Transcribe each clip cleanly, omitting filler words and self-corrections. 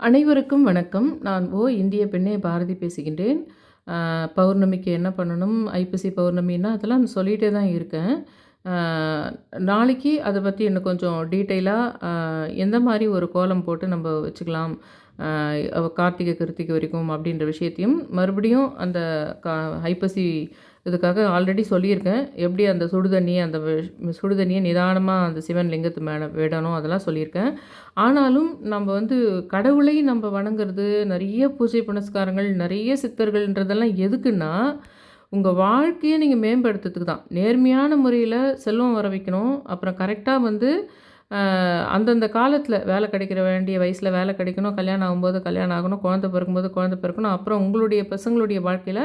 அனைவருக்கும் வணக்கம். நான் இந்திய பெண்ணே பாரதி பேசுகின்றேன். பௌர்ணமிக்கு என்ன பண்ணணும்? ஐப்பசி பௌர்ணமின்னா அதெல்லாம் நான் சொல்லிட்டே தான் இருக்கேன். அ நாளைக்கு அத பத்தி இன்னும் கொஞ்சம் டீட்டெயிலா எந்த மாரி ஒரு கோலம் போட்டு நம்ப வச்சுக்கலாம். கார்த்திகை, கிருத்திகை வரைக்கும் அப்படின்ற விஷயத்தையும் மறுபடியும் அந்த கா ஐப்பசி இதுக்காக ஆல்ரெடி சொல்லியிருக்கேன். எப்படி அந்த சுடுதண்ணிய நிதானமா அந்த சிவன் லிங்கத்து மேல விடணும் அதெல்லாம் சொல்லியிருக்கேன். ஆனாலும் நம்ம வந்து கடவுளை நம்ம வணங்குறது, நெறைய பூஜை புனஸ்காரங்கள், நெறைய சித்தர்கள்ன்றதெல்லாம் எதுக்குன்னா, உங்க வாழ்க்கைய நீங்க மேம்படுத்துறதுக்கு தான். நேர்மையான முறையில செல்வம் வர வைக்கணும். அப்புறம் கரெக்ட்டா வந்து அந்தந்த காலத்தில வேலை கிடைக்கிற வேண்டிய வயசுல வேலை கிடைக்கணும். கல்யாணம் ஆகும்போது கல்யாணம் ஆகணும். குழந்தை பிறக்கும்போது குழந்தை பிறக்கணும். அப்புறம் உங்களுடைய பசங்களுடைய வாழ்க்கையில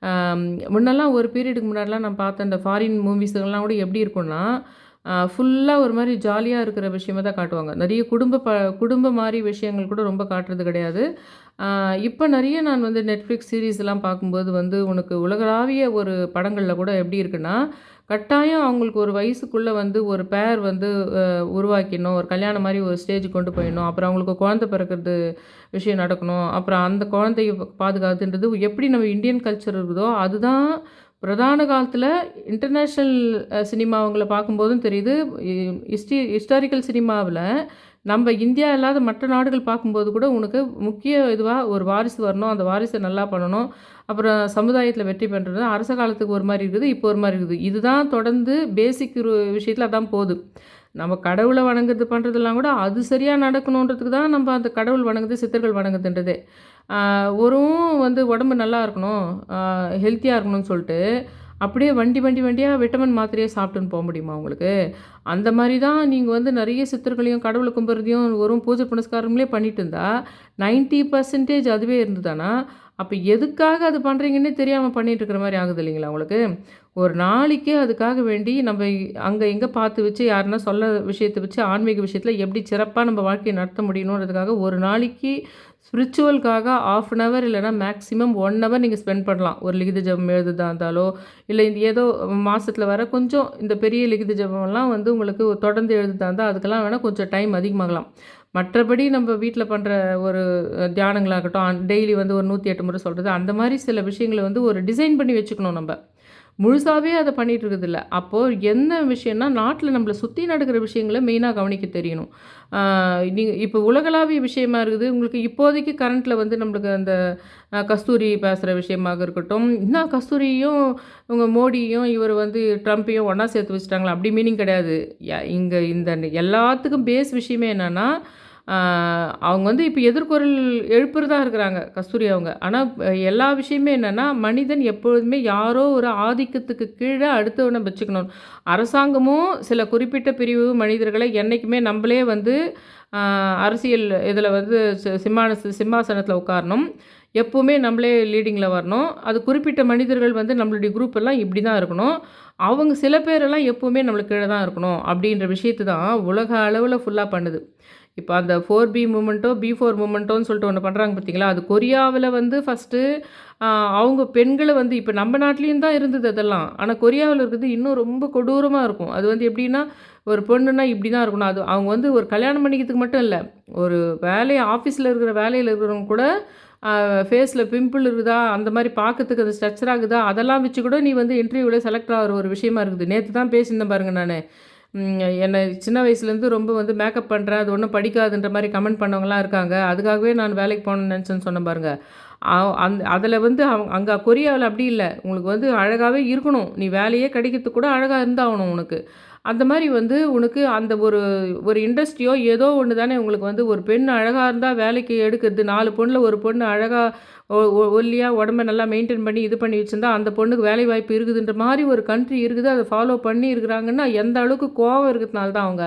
அம் முன்னெல்லாம் ஒரு பீரியடுக்கு முன்னாடிலாம் நான் பார்த்த அந்த ஃபாரின் மூவிஸ்லாம் கூட எப்படி இருக்கும்னா, ஃபுல்லா ஒரு மாரி ஜாலியா இருக்கிற விஷயமா தான் காட்டுவாங்க. நெறைய குடும்பம் மாரி விஷயங்கள் கூட ரொம்ப காட்டுறது கிடையாது. அ இப்ப நெறைய நான் வந்து Netflix சீரிஸ்லாம் பார்க்கும்போது வந்து உனக்கு உலகளாவிய ஒரு படங்கள்ல கூட எப்படி இருக்குன்னா, கட்டாயம் அவங்களுக்கு ஒரு வயசுக்குள்ள வந்து ஒரு பேர் வந்து உருவாக்கிடணும். ஒரு கல்யாணம் மாரி ஒரு ஸ்டேஜுக்கு கொண்டு போயிடணும். அப்புறம் அவங்களுக்கு குழந்தை பிறக்கிறது விஷயம் நடக்கணும். அப்புறம் அந்த குழந்தைய பாதுகாத்துன்றது எப்படி நம்ம இந்தியன் கல்ச்சர் இருக்குதோ, அதுதான் பிரதான காலத்தில இன்டர்நேஷ்னல் சினிமாவுங்கள பார்க்கும்போதும் தெரியுது. இ ஹிஸ்டாரிக்கல் சினிமாவுல நம்ப இந்தியா இல்லாத மற்ற நாடுகள் பார்க்கும்போது கூட உனக்கு முக்கிய இதுவா ஒரு வாரிசு வரணும். அந்த வாரிச நல்லா பண்ணணும். அப்புறம் சமுதாயத்தில வெற்றி பெற்றது. அரச காலத்துக்கு ஒரு மாரி இருக்குது. இப்போ ஒரு மாரி இருக்குது. இதுதான் தொடர்ந்து பேசிக் ஒரு விஷயத்தில அதான் போது. நம்ம கடவுள வணங்குறது பண்றதெல்லாம் கூட அது சரியா நடக்கணுன்றதுக்கு தான் நம்ம அந்த கடவுள் வணங்குது, சித்தர்கள் வணங்குதுன்றதே. ஆ வந்து உடம்பு நல்லா இருக்கணும், ஹெல்த்தியா இருக்கணும்னு சொல்ட்டு, அப்படியே வண்டியா விட்டமின் மாத்திரையே சாப்பிட்டுன்னு போ முடியுமா உங்களுக்கு? அந்த மாரி தான் நீங்க வந்து நெறைய சித்தர்களையும், கடவுள கும்பிட்றதையும் வெறும் பூஜை புனஸ்காரங்களே பண்ணிட்டு இருந்தா, 90% அதுவே இருந்ததுனா, அப்ப எதுக்காக அது பண்றீங்கன்னே தெரியாம பண்ணிட்டு இருக்கிற மாரி ஆகுது இல்லைங்களா உங்களுக்கு? ஒரு நாளைக்கு அதுக்காக வேண்டி நம்ம அங்க இங்க பார்த்து வச்சு யாருன்னா சொல்ல விஷயத்த வச்சு ஆன்மீக விஷயத்துல எப்படி சிறப்பா நம்ம வாழ்க்கைய நடத்த முடியணுன்றதுக்காக ஒரு நாளைக்கு ஸ்பிரிச்சுவலுக்காக 1/2 அன் ஹவர் இல்லன்னா மேக்ஸிமம் 1 ஹவர் நீங்க ஸ்பெண்ட் பண்ணலாம். ஒரு லிகித ஜெபம் எழுதுறதா இருந்தாலோ, இல்ல இந்த ஏதோ மாசத்துல வர கொஞ்சம் இந்த பெரிய லிகித ஜெபம்லாம் வந்து உங்களுக்கு தொடர்ந்து எழுதுறதா இருந்தா, அதுக்கெல்லாம் வேணா கொஞ்சம் டைம் அதிகமாகலாம். மற்றபடி நம்ம வீட்ல பண்ற ஒரு தியானங்களாகட்டும், டெய்லி வந்து ஒரு 108 முறை சொல்றது, அந்த மாரி சில விஷயங்கள வந்து ஒரு டிசைன் பண்ணி வச்சுக்கணும் நம்ப. முழுசாவே அத பண்ணிட்டு இருக்கிறதில்ல. அப்போ என்ன விஷயம்னா, நாட்ல நம்மள சுத்தி நடக்கிற விஷயங்கள மெயினா கவனிக்க தெரியணும். ஆ நீங்க இப்போ உலகளாவிய விஷயமா இருக்குது. உங்களுக்கு இப்போதைக்கு கரண்ட்ல வந்து நம்மளுக்கு அந்த கஸ்தூரி பேசுற விஷயமாக இருக்கட்டும், என்ன கஸ்தூரியையும், இவங்க மோடியையும், இவர் வந்து ட்ரம்ப்பையும் ஒண்ணா சேர்த்து வச்சுட்டாங்களா? அப்படி மீனிங் கிடையாது. இங்க இந்த எல்லாத்துக்கும் பேஸ் விஷயமே என்னன்னா, ஆ அவங்க வந்து இப்ப எதிர்குரல் எழுப்புறதா இருக்கிறாங்க, கஸ்தூரி அவங்க. ஆனா எல்லா விஷயமே என்னன்னா, மனிதன் எப்பொழுதுமே யாரோ ஒரு ஆதிக்கத்துக்கு கீழ அடுத்தவன வச்சுக்கணும். அரசாங்கமும் சில குறிப்பிட்ட பிரிவு மனிதர்களை என்னைக்குமே நம்பளே வந்து ஆ அரசியல் இதில வந்து சிம்மாசனத்தில உட்காரணும். எப்பவுமே நம்மளே லீடிங்கில வரணும். அது குறிப்பிட்ட மனிதர்கள் வந்து நம்மளுடைய குரூப் எல்லாம் இப்படி தான் இருக்கணும். அவங்க சில பேரெல்லாம் எப்பவுமே நம்மளுக்கு கீழ தான் இருக்கணும். அப்படின்ற விஷயத்த தான் உலக அளவுல ஃபுல்லா பண்ணுது. இப்ப அந்த 4பி மூவ்மெண்ட்டோ, பி4 மூவ்மெண்ட்டோன்னு சொல்லிட்டு ஒண்ணு பண்றாங்க பார்த்தீங்களா? அது கொரியாவுல வந்து ஃபர்ஸ்ட்டு அ அவங்க பெண்கள வந்து இப்ப நம்ம நாட்டிலயும் தான் இருந்தது அதெல்லாம். ஆனா கொரியாவுல இருக்கிறது இன்னும் ரொம்ப கொடூரமா இருக்கும். அது வந்து எப்படின்னா, ஒரு பொண்ணுன்னா இப்படி தான் இருக்கணும். அது அவங்க வந்து ஒரு கல்யாணம் பண்ணிக்கிறதுக்கு மட்டும் இல்ல. ஒரு ஆஃபீஸ்ல இருக்கிற வேலையில இருக்கிறவங்க கூட ஃபேஸ்ல பிம்பிள் இருக்குதா, அந்த மாரி பார்க்கறதுக்கு அது ஸ்ட்ரக்சர் ஆகுதா, அதெல்லாம் வச்சு கூட நீ வந்து இன்டர்வியூல செலக்ட் ஆகுற ஒரு விஷயமா இருக்குது. நேத்து தான் பேசியிருந்தேன் பாருங்க நானு. என்ன சின்ன வயசுலேருந்து ரொம்ப வந்து மேக்கப் பண்ணுறேன், அது ஒண்ணும் படிக்காதுன்ற மாரி கமெண்ட் பண்ணவங்கலாம் இருக்காங்க. அதுக்காகவே நான் வேலைக்கு போணும்னு நெனச்சேன்னு சொன்னேன் பாருங்க. அதில வந்து அங்க கொரியாவுல அப்படி இல்ல. உங்களுக்கு வந்து அழகாவே இருக்கணும். நீ வேலையே கிடைக்கிறதுக்கு கூட அழகா இருந்தாகணும் உனக்கு. அந்த மாரி வந்து உனக்கு அந்த ஒரு ஒரு இண்டஸ்ட்ரியோ ஏதோ ஒண்ணு தானே உங்களுக்கு வந்து ஒரு பெண் அழகா இருந்தா வேலைக்கு எடுக்குறது. 4 பொண்ணுல ஒரு பொண்ணு அழகா ஒ ஒ ஒல்லியா உடம்ப நல்லா மெயின்டெயின் பண்ணி இது பண்ணி வச்சிருந்தா, அந்த பொண்ணுக்கு வேலை வாய்ப்பு இருக்குதுன்ற மாரி ஒரு கண்ட்ரி இருக்குது. அத ஃபாலோ பண்ணி இருக்கிறாங்கன்னா, எந்த அளவுக்கு கோவம் இருக்கிறதுனால தான் அவங்க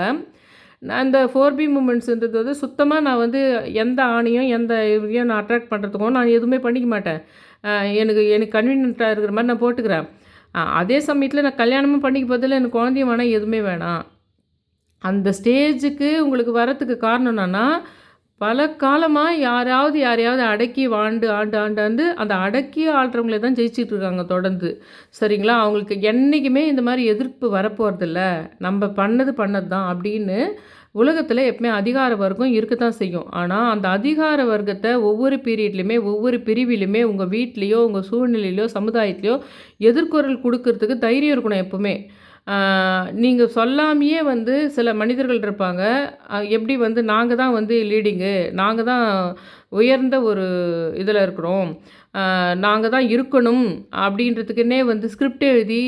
நான் இந்த 4பி மூமெண்ட்ஸ்ன்றது வந்து சுத்தமா நான் வந்து எந்த ஆணையும், எந்த இதையும் நான் அட்ராக்ட் பண்ணுறதுக்கும் நான் எதுவுமே பண்ணிக்க மாட்டேன். அ எனக்கு எனக்கு கன்வீனியன்ட்டா இருக்கிற மாரி நான் போட்டுக்கிறேன். அதே சமயத்தில நான் கல்யாணமும் பண்ணிக்க போறதில்ல, எனக்கு குழந்தையும் வேணாம், எதுவுமே வேணாம். அந்த ஸ்டேஜுக்கு உங்களுக்கு வரத்துக்கு காரணம் என்னன்னா, பல காலமா யாரையாவது அடக்கி ஆண்டு அந்த அடக்கி ஆள்றவங்களே தான் ஜெயிச்சுட்டு இருக்காங்க தொடர்ந்து. சரிங்களா? அவங்களுக்கு என்னைக்குமே இந்த மாரி எதிர்ப்பு வரப்போறதில்ல. நம்ப பண்ணது பண்ணது தான் அப்படின்னு உலகத்தில் எப்பவுமே அதிகார வர்க்கம் இருக்கத்தான் செய்யும். ஆனால் அந்த அதிகார வர்க்கத்தை ஒவ்வொரு பீரியட்லையுமே ஒவ்வொரு பிரிவிலுமே உங்கள் வீட்லேயோ உங்கள் சூழ்நிலையிலையோ சமுதாயத்திலையோ எதிர்குரல் கொடுக்கறதுக்கு தைரியம் இருக்கணும் எப்பவுமே. நீங்கள் சொல்லாமையே வந்து சில மனிதர்கள் இருப்பாங்க. எப்படி வந்து நாங்கள் தான் வந்து லீடிங்கு, நாங்கள் தான் உயர்ந்த ஒரு இதில் இருக்கிறோம், நாங்கள் தான் இருக்கணும் அப்படின்றதுக்குன்னே வந்து ஸ்கிரிப்ட் எழுதி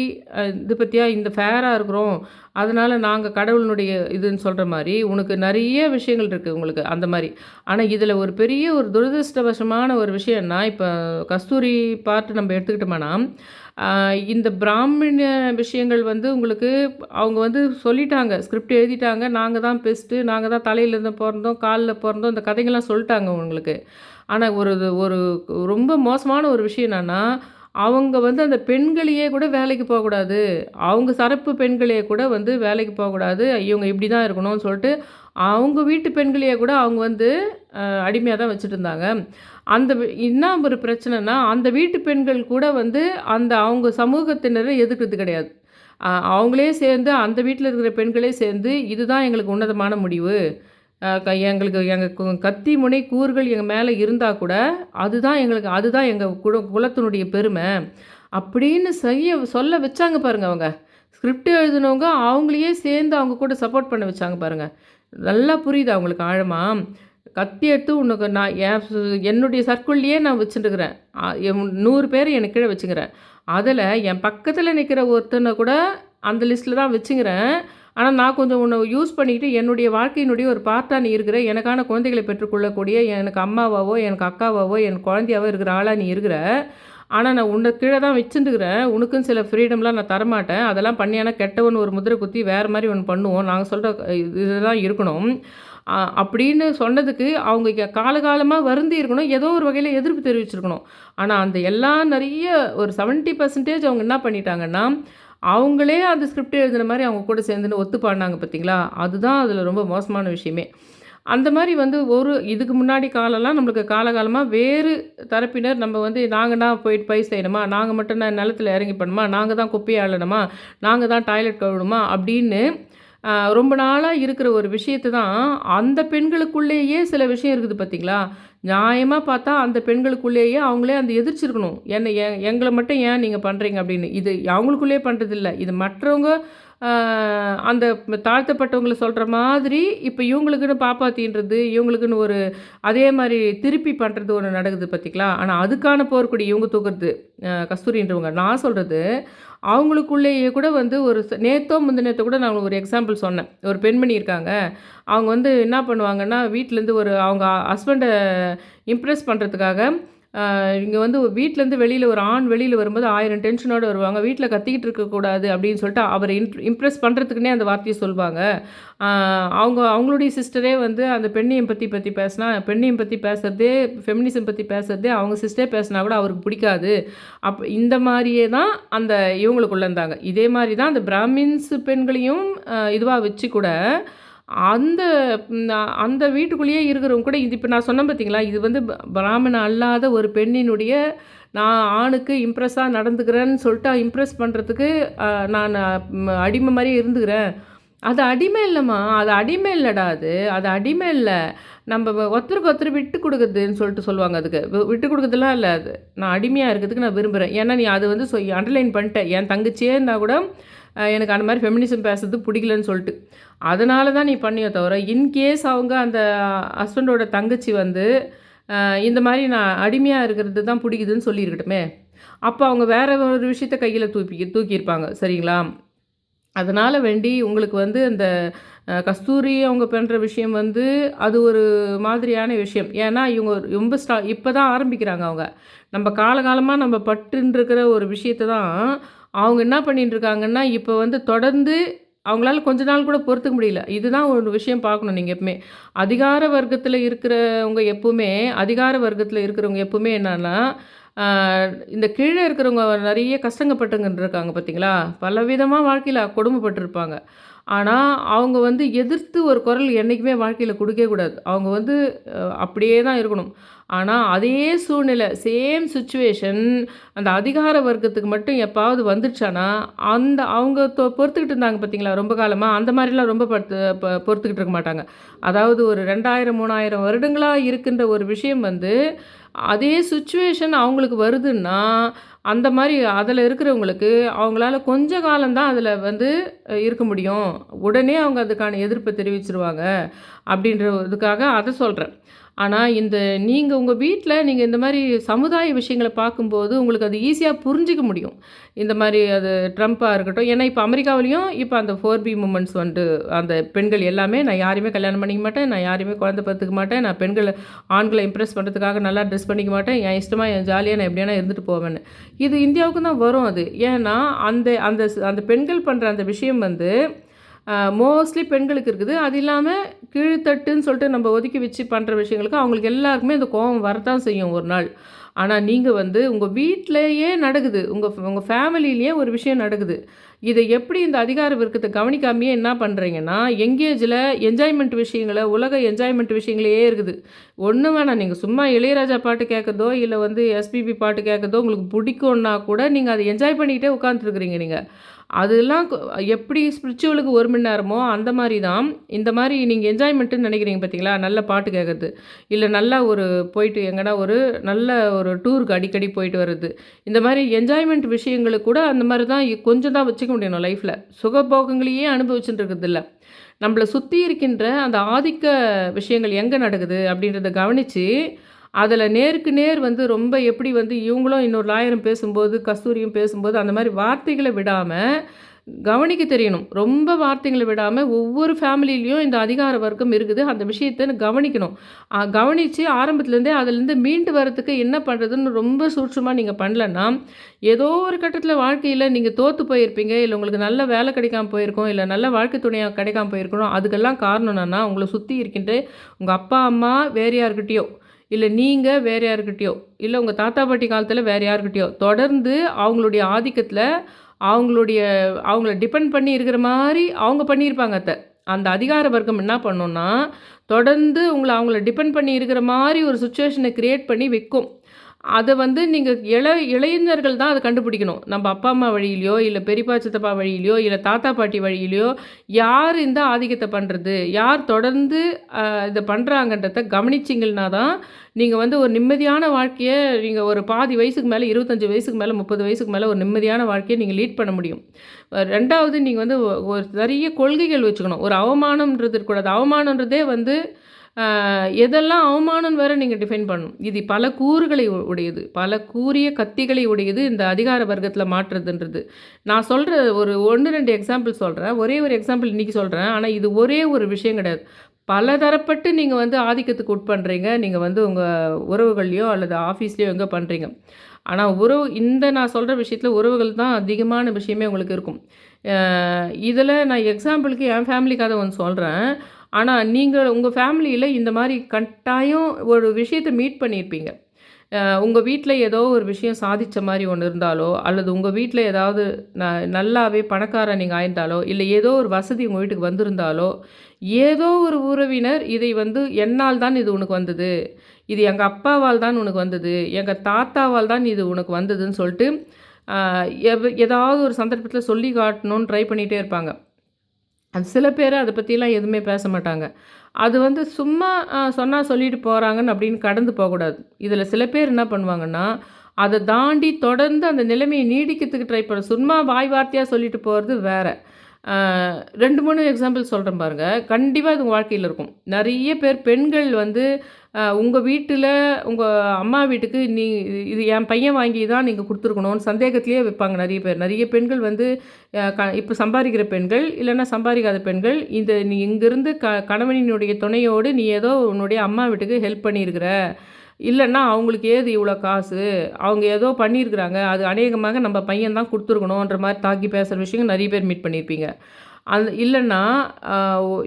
இது பற்றியா இந்த ஃபேராக இருக்கிறோம், அதனால் நாங்கள் கடவுளினுடைய இதுன்னு சொல்கிற மாதிரி உனக்கு நிறைய விஷயங்கள் இருக்குது உங்களுக்கு அந்த மாதிரி. ஆனால் இதில் ஒரு பெரிய ஒரு துரதிருஷ்டவசமான ஒரு விஷயம்னா, இப்போ கஸ்தூரி பார்ட்டு நம்ம எடுத்துக்கிட்டோம்னா, இந்த பிராமண விஷயங்கள் வந்து உங்களுக்கு அவங்க வந்து சொல்லிட்டாங்க, ஸ்கிரிப்ட் எழுதிட்டாங்க, நாங்கள் தான் பெஸ்ட்டு, நாங்கள் தான் தலையிலேருந்து பிறந்தோம், காலில் பிறந்தோம், இந்த கதைகள்லாம் சொல்லிட்டாங்க உங்களுக்கு. ஆனால் ஒரு ஒரு ரொம்ப மோசமான ஒரு விஷயம் என்னென்னா, அவங்க வந்து அந்த பெண்களையே கூட வேலைக்கு போகக்கூடாது, அவங்க சரப்பு பெண்களையே கூட வந்து வேலைக்கு போகக்கூடாது, இவங்க இப்படி தான் இருக்கணும்னு சொல்லிட்டு அவங்க வீட்டு பெண்களையே கூட அவங்க வந்து அடிமையாக தான் வச்சுட்டு இருந்தாங்க. அந்த என்ன ஒரு பிரச்சனைனா, அந்த வீட்டு பெண்கள் கூட வந்து அந்த அவங்க சமூகத்தினரை எதிர்க்கிறது கிடையாது. அவங்களே சேர்ந்து அந்த வீட்டில் இருக்கிற பெண்களே சேர்ந்து இதுதான் எங்களுக்கு உன்னதமான முடிவு, எங்களுக்கு எங்கள் கத்தி முனை கூறுகள் எங்கள் மேலே இருந்தால் கூட அதுதான் எங்கள் குலத்தினுடைய பெருமை அப்படின்னு சொல்ல வச்சாங்க பாருங்கள். அவங்க ஸ்கிரிப்ட் எழுதினவங்க அவங்களையே சேர்ந்து அவங்க கூட சப்போர்ட் பண்ண வச்சாங்க பாருங்கள். நல்லா புரியுது அவங்களுக்கு ஆழமாக. கத்தி எடுத்து உனக்கு நான் என்னுடைய சர்க்கிள்லேயே நான் வச்சுட்டுருக்கிறேன், 100 பேர் எனக்கு கீழே வச்சுக்கிறேன், அதில் என் பக்கத்தில் நிற்கிற ஒருத்தனை கூட அந்த லிஸ்ட்டில் தான் வச்சுக்கிறேன். ஆனால் நான் கொஞ்சம் உன்னை யூஸ் பண்ணிக்கிட்டு என்னுடைய வாழ்க்கையினுடைய ஒரு பார்ட்டாக நீ இருக்கிற, எனக்கான குழந்தைகளை பெற்றுக்கொள்ளக்கூடிய, எனக்கு அம்மாவாவோ எனக்கு அக்காவாவோ என் குழந்தையாவோ இருக்கிற ஆளாக நீ இருக்கிற. ஆனால் நான் உன்னை கீழே தான் வச்சுட்டுக்கிறேன், உனக்குன்னு சில ஃப்ரீடம்லாம் நான் தரமாட்டேன், அதெல்லாம் பண்ணியானா கெட்டவன் ஒரு முதிரை குத்தி வேறு மாதிரி ஒன்று பண்ணுவோம், நாங்கள் சொல்கிற இதுதான் இருக்கணும் அப்படின்னு சொன்னதுக்கு அவங்க காலகாலமாக வருந்தி இருக்கணும், ஏதோ ஒரு வகையில் எதிர்ப்பு தெரிவிச்சிருக்கணும். ஆனால் அந்த எல்லாம் நிறைய ஒரு 70% அவங்க என்ன பண்ணிட்டாங்கன்னா, அவங்களே அந்த ஸ்கிரிப்ட் எழுதுன மாதிரி அவங்க கூட சேர்ந்துன்னு ஒத்து பாடினாங்க பார்த்தீங்களா, அதுதான் அதில் ரொம்ப மோசமான விஷயமே. அந்த மாதிரி வந்து இதுக்கு முன்னாடி காலம்லாம் நம்மளுக்கு காலகாலமாக வேறு தரப்பினர் நம்ம வந்து நாங்கள்னா போயிட்டு பை செய்யணுமா, நாங்கள் மட்டும் நான் நிலத்தில் இறங்கி பண்ணணுமா, நாங்கள் தான் குப்பையை அள்ளணுமா, நாங்கள் தான் டாய்லெட் கழுவணுமா அப்படின்னு ரொம்ப நாளாக இருக்கிற ஒரு விஷயத்தை தான் அந்த பெண்களுக்குள்ளேயே சில விஷயம் இருக்குது பார்த்தீங்களா. நியாயமாக பார்த்தா அந்த பெண்களுக்குள்ளேயே அவங்களே அந்த எதிர்ச்சிருக்கணும், என்ன எங்களை மட்டும் ஏன் நீங்கள் பண்ணுறீங்க அப்படின்னு. இது அவங்களுக்குள்ளேயே பண்ணுறதில்ல, இது மற்றவங்க அந்த தாழ்த்தப்பட்டவங்களை சொல்கிற மாதிரி இப்போ இவங்களுக்குன்னு பாப்பாத்தின்றது, இவங்களுக்குன்னு ஒரு அதே மாதிரி திருப்பி பண்ணுறது ஒன்று நடக்குது பார்த்திங்களா. ஆனால் அதுக்கான போர்க்கொடி இவங்க தூக்குறது கஸ்தூரின்றவங்க. நான் சொல்கிறது அவங்களுக்குள்ளேயே கூட வந்து ஒரு முந்தினேத்தோ கூட நான் ஒரு எக்ஸாம்பிள் சொன்னேன். ஒரு பெண்மணி இருக்காங்க, அவங்க வந்து என்ன பண்ணுவாங்கன்னா, வீட்டிலேருந்து அவங்க ஹஸ்பண்டை இம்ப்ரெஸ் பண்ணுறதுக்காக இங்கே வந்து வீட்டிலேருந்து வெளியில் ஒரு ஆண் வெளியில் வரும்போது 1000 டென்ஷனோடு வருவாங்க, வீட்டில் கத்திக்கிட்டு இருக்கக்கூடாது அப்படின்னு சொல்லிட்டு அவரை இம்ப்ரெஸ் பண்ணுறதுக்குன்னே அந்த வார்த்தையை சொல்லுவாங்க. அவங்களுடைய சிஸ்டரே வந்து அந்த பெண்ணியம் பற்றி பேசினா, பெண்ணியம் பற்றி பேசுகிறதே, ஃபெமினிசம் பற்றி பேசுகிறதே அவங்க சிஸ்டரே பேசினா கூட அவருக்கு பிடிக்காது. இந்த மாதிரியே தான் அந்த இவங்களுக்குள்ளே இருந்தாங்க. இதே மாதிரி தான் அந்த பிராமின்ஸ் பெண்களையும் இதுவாக வச்சு கூட அந்த அந்த வீட்டுக்குள்ளேயே இருக்கிறவங்க கூட இது இப்போ நான் சொன்னேன் பார்த்தீங்களா, இது வந்து பிராமண அல்லாத ஒரு பெண்ணினுடைய நான் ஆணுக்கு இம்ப்ரெஸ்ஸாக நடந்துக்கிறேன்னு சொல்லிட்டு இம்ப்ரெஸ் பண்ணுறதுக்கு நான் அடிமை மாதிரியே இருந்துக்கிறேன். அது அடிமை இல்லைம்மா, அது அடிமை இல்லைடா, அது அடிமை இல்லை, நம்ம ஒருத்தருக்கு ஒருத்தர் விட்டு கொடுக்குறதுன்னு சொல்லிட்டு சொல்லுவாங்க. அதுக்கு விட்டு கொடுக்குறதுலாம் இல்லை, அது நான் அடிமையாக இருக்கிறதுக்கு நான் விரும்புகிறேன். ஏன்னா நீ அது வந்து அண்டர்லைன் பண்ணிட்டேன், என் தங்கச்சியே இருந்தால் கூட எனக்கு அந்த மாதிரி ஃபெமினிசம் பேசுறது பிடிக்கலன்னு சொல்லிட்டு, அதனால தான் நீ பண்ணியோ தவிர, இன்கேஸ் அவங்க அந்த ஹஸ்பண்டோட தங்கச்சி வந்து இந்த மாதிரி நான் அடிமையாக இருக்கிறது தான் பிடிக்குதுன்னு சொல்லியிருக்கட்டுமே, அப்போ அவங்க வேறு ஒரு விஷயத்த கையில் தூக்கியிருப்பாங்க சரிங்களா. அதனால் வேண்டி உங்களுக்கு வந்து அந்த கஸ்தூரி அவங்க பண்ணுற விஷயம் வந்து அது ஒரு மாதிரியான விஷயம். ஏன்னா இவங்க ரொம்ப இப்போ தான் ஆரம்பிக்கிறாங்க அவங்க. நம்ம காலகாலமாக நம்ம பட்டுருக்கிற ஒரு விஷயத்தை தான் அவங்க என்ன பண்ணிட்டுருக்காங்கன்னா, இப்போ வந்து தொடர்ந்து அவங்களால கொஞ்ச நாள் கூட பொறுத்துக்க முடியல. இதுதான் ஒரு விஷயம் பார்க்கணும் நீங்கள் எப்பவுமே. அதிகார வர்க்கத்தில் இருக்கிறவங்க எப்பவுமே என்னன்னா, இந்த கீழே இருக்கிறவங்க நிறைய கஷ்டங்கப்பட்டுங்க இருக்காங்க பார்த்தீங்களா, பலவிதமாக வாழ்க்கையில் கொடுமைப்பட்டிருப்பாங்க. ஆனால் அவங்க வந்து எதிர்த்து ஒரு குரல் என்றைக்குமே வாழ்க்கையில் கொடுக்கவே கூடாது. அவங்க வந்து அப்படியே தான் இருக்கணும். ஆனா, அதே சூழ்நிலை, சேம் சிச்சுவேஷன் அந்த அதிகார வர்க்கத்துக்கு மட்டும் எப்பாவது வந்துடுச்சான்னா, அவங்க பொறுத்துக்கிட்டு இருந்தாங்க பார்த்தீங்களா, ரொம்ப காலமா, அந்த மாரிலாம் ரொம்ப பொறுத்துக்கிட்டு இருக்க மாட்டாங்க. அதாவது ஒரு 2000, 3000 வருடங்களா இருக்கின்ற ஒரு விஷயம் வந்து, அதே சிச்சுவேஷன் அவங்களுக்கு வருதுன்னா, அந்த மாரி அதில இருக்கிறவங்களுக்கு, அவங்களால கொஞ்ச காலம் தான் அதில வந்து இருக்க முடியும். உடனே அவங்க அதுக்கான எதிர்ப்ப தெரிவிச்சுருவாங்க. அப்படின்ற இதுக்காக அத சொல்றேன். ஆனா, நீங்க உங்க வீட்ல நீங்க இந்த மாரி சமுதாய விஷயங்கள பார்க்கும்போது, உங்களுக்கு அது ஈஸியா புரிஞ்சுக்க முடியும். இந்த மாரி அது ட்ரம்ப்பா இருக்கட்டும். ஏன்னா, இப்ப அமெரிக்காவிலயும் இப்ப அந்த 4பி மூமெண்ட்ஸ் வந்துட்டு அந்த பெண்கள் எல்லாமே நான் யாரையுமே கல்யாணம் பண்ணிக்க மாட்டேன். நான் யாரையுமே குழந்தை பெத்துக்க மாட்டேன். நான் ஆண்கள இம்ப்ரெஸ் பண்ணுறதுக்காக நல்லா ட்ரெஸ் பண்ணிக்க மாட்டேன். என் இஷ்டமா, என் ஜாலியா நான் எப்படி வேணா இருந்துட்டு போவேன்னு. இது இந்தியாவுக்கும் தான் வரும் அது. ஏன்னா, அந்த அந்த அந்த பெண்கள் பண்ற அந்த விஷயம் வந்து மோஸ்ட்லி பெண்களுக்கு இருக்குது. அது இல்லாம கீழ்த்தட்டுன்னு சொல்லிட்டு நம்ம ஒதுக்கி வச்சு பண்ணுற விஷயங்களுக்கு அவங்களுக்கு எல்லாருக்குமே அந்த கோவம் வரத்தான் செய்யும் ஒரு நாள். ஆனா, நீங்க வந்து உங்க வீட்லயே நடக்குது. உங்க உங்க ஃபேமிலிலயே ஒரு விஷயம் நடக்குது. இத எப்படி இந்த அதிகார வர்க்கத்த கவனிக்காமயே என்ன பண்றீங்கன்னா, எங்கேஜ்ல என்ஜாய்மென்ட் விஷயங்கள, உலக என்ஜாய்மென்ட் விஷயங்களே இருக்குது. ஒண்ணும் வேணாம். நீங்க சும்மா இளையராஜா பாட்டு கேட்கறதோ, இல்ல வந்து எஸ்பிபி பாட்டு கேட்கறதோ உங்களுக்கு பிடிக்கும்னா கூட, நீங்க அத என்ஜாய் பண்ணிக்கிட்டே உட்காந்துட்டுருக்கிறீங்க நீங்க. அதெல்லாம் எப்படி ஸ்பிரிச்சுவலுக்கு 1 மணி நேரமோ, அந்த மாரி தான். இந்த மாரி நீங்க என்ஜாய்மெண்ட்டுன்னு நெனைக்கிறீங்க பார்த்தீங்களா? நல்ல பாட்டு கேட்கறது. இல்ல நல்லா ஒரு போயிட்டு எங்கனா ஒரு நல்ல ஒரு டூருக்கு அடிக்கடி போயிட்டு வர்றது. இந்த மாரி என்ஜாய்மெண்ட் விஷயங்களுக்கு கூட அந்த மாரி தான் கொஞ்சம் தான் வச்சுக்க முடியும் லைஃப்ல. சுகபோகங்களையே அனுபவிச்சுட்டு இருக்கிறதில்ல. நம்மள சுத்தி இருக்கின்ற அந்த ஆதிக்க விஷயங்கள் எங்க நடக்குது அப்படின்றத கவனிச்சு, அதில நேருக்கு நேர் வந்து ரொம்ப எப்படி வந்து இவங்களும் இன்னொரு லாயரும் பேசும்போது, கஸ்தூரியும் பேசும்போது அந்த மாரி வார்த்தைகள விடாம கவனிக்க தெரியணும். ரொம்ப வார்த்தைகள விடாம ஒவ்வொரு ஃபேமிலிலயும் இந்த அதிகார வர்க்கம் இருக்குது. அந்த விஷயத்த கவனிக்கணும். கவனிச்சு ஆரம்பத்துலேருந்தே அதுலேருந்து மீண்டு வரதுக்கு என்ன பண்ணுறதுன்னு ரொம்ப சூட்சமா நீங்க பண்ணலன்னா, ஏதோ ஒரு கட்டத்தில வாழ்க்கையில நீங்க தோத்து போயிருப்பீங்க. இல்ல உங்களுக்கு நல்ல வேலை கிடைக்காம போயிருக்கும். இல்ல நல்ல வாழ்க்கை துணையா கிடைக்காம போயிருக்கணும். அதுக்கெல்லாம் காரணம் என்னன்னா, உங்கள சுத்தி இருக்கின்ற உங்க அப்பா, அம்மா வேறு யார்கிட்டயோ, இல்ல நீங்க வேற யார்கிட்டயோ, இல்ல உங்க தாத்தா, பாட்டி காலத்தில வேற யார்கிட்டயோ தொடர்ந்து அவங்களுடைய ஆதிக்கத்தில அவங்களுடைய அவங்கள டிபெண்ட் பண்ணி இருக்கிற மாரி அவங்க பண்ணியிருப்பாங்க அத. அந்த அதிகார வர்க்கம் என்ன பண்ணும்னா, தொடர்ந்து அவங்கள டிபெண்ட் பண்ணி இருக்கிற மாரி ஒரு சிச்சுவேஷன கிரியேட் பண்ணி வைக்கும். அத வந்து நீங்க இளைஞர்கள் தான் அத கண்டுபிடிக்கணும். நம்ம அப்பா, அம்மா வழியிலயோ, இல்ல பெரியப்பா, சித்தப்பா வழியிலயோ, இல்ல தாத்தா, பாட்டி வழியிலயோ, யார் இந்த ஆதிக்கத்த பண்றது? யார் தொடர்ந்து இத பண்றாங்கன்றத கவனிச்சீங்கன்னா தான், நீங்க வந்து ஒரு நிம்மதியான வாழ்க்கைய நீங்க ஒரு பாதி வயசுக்கு மேல 25 வயசுக்கு மேல, 30 வயசுக்கு மேல ஒரு நிம்மதியான வாழ்க்கைய நீங்க லீட் பண்ண முடியும். 2வது நீங்க வந்து ஒரு நெறைய கொள்கைகள் வச்சுக்கணும். ஒரு அவமானம்ன்றது இருக்கக்கூடாது. அவமானம்ன்றதே வந்து எதெல்லாம் அவமானம்னு வேற நீங்க டிஃபைன் பண்ணணும். இது பல கூறுகளை உடையது. பல கூரிய கத்திகளை உடையது இந்த அதிகார வர்க்கத்தில மாற்றுறதுன்றது. நான் சொல்ற ஒரு 1, 2 எக்ஸாம்பிள் சொல்றேன். ஒரே ஒரு எக்ஸாம்பிள் இன்னைக்கு சொல்றேன். ஆனா இது ஒரே ஒரு விஷயம் கிடையாது. பலதரப்பட்டு நீங்க வந்து ஆதிக்கத்துக்கு உட்பண்றீங்க. நீங்க வந்து உங்க உறவுகள்லயோ அல்லது ஆஃபீஸ்லயோ எங்க பண்றீங்க. ஆனா நான் சொல்ற விஷயத்தில உறவுகள் தான் அதிகமான விஷயமே உங்களுக்கு இருக்கும். இதில நான் எக்ஸாம்பிளுக்கு என் ஃபேமிலி கதை ஒண்ணு சொல்றேன். ஆனா, நீங்க உங்க ஃபேமிலியில இந்த மாரி கட்டாயம் ஒரு விஷயத்த மீட் பண்ணியிருப்பீங்க. உங்க வீட்ல ஏதோ ஒரு விஷயம் சாதிச்ச மாரி ஒண்ணு இருந்தாலோ, அல்லது உங்க வீட்ல ஏதாவது நல்லாவே பணக்காரன் நீங்க ஆயிருந்தாலோ, இல்ல ஏதோ ஒரு வசதி உங்க வீட்டுக்கு வந்திருந்தாலோ, ஏதோ ஒரு உறவினர் இதை வந்து என்னால் தான் இது உனக்கு வந்தது. இது எங்க அப்பாவால் தான் உனக்கு வந்தது. எங்க தாத்தாவால் தான் இது உனக்கு வந்ததுன்னு சொல்ட்டு, அ ஏதாவது ஒரு சந்தர்ப்பத்தில சொல்லி காட்டணும்னு ட்ரை பண்ணிட்டே இருப்பாங்க. அது சில பேர் அத பத்திலாம் எதுவுமே பேச மாட்டாங்க. அது வந்து சும்மா சொன்னா சொல்லிட்டு போறாங்கன்னு அப்படின்னு கடந்து போகக்கூடாது. இதில சில பேர் என்ன பண்ணுவாங்கன்னா, அத தாண்டி தொடர்ந்து அந்த நிலைமைய நீடிக்கிறதுக்கு ட்ரை சும்மா வாய் வார்த்தையா சொல்லிட்டு போறது வேற. ஆ 2, 3 எக்ஸாம்பிள் சொல்றேன் பாருங்க. கண்டிப்பா இது உங்க வாழ்க்கையில இருக்கும். நெறைய பேர் பெண்கள் வந்து உங்க வீட்டில உங்க அம்மா வீட்டுக்கு இது என் பையன் வாங்கி தான் நீங்க குடுத்துருக்கணும்னு சந்தேகத்திலேயே வைப்பாங்க நெறைய பேர். நெறைய பெண்கள் வந்து இப்ப சம்பாரிக்கிற பெண்கள், இல்லன்னா சம்பாரிக்காத பெண்கள், நீ இங்கிருந்து கணவனினுடைய துணையோடு நீ ஏதோ உன்னுடைய அம்மா வீட்டுக்கு ஹெல்ப் பண்ணியிருக்கிற. இல்லன்னா அவங்களுக்கு ஏது இவ்வளோ காசு? அவங்க ஏதோ பண்ணியிருக்கிறாங்க. அது அநேகமாக நம்ம பையன் தான் குடுத்துருக்கணுன்ற மாரி தாக்கி பேசுற விஷயங்கள் நெறைய பேர் மீட் பண்ணியிருப்பீங்க. இல்லன்னா, அ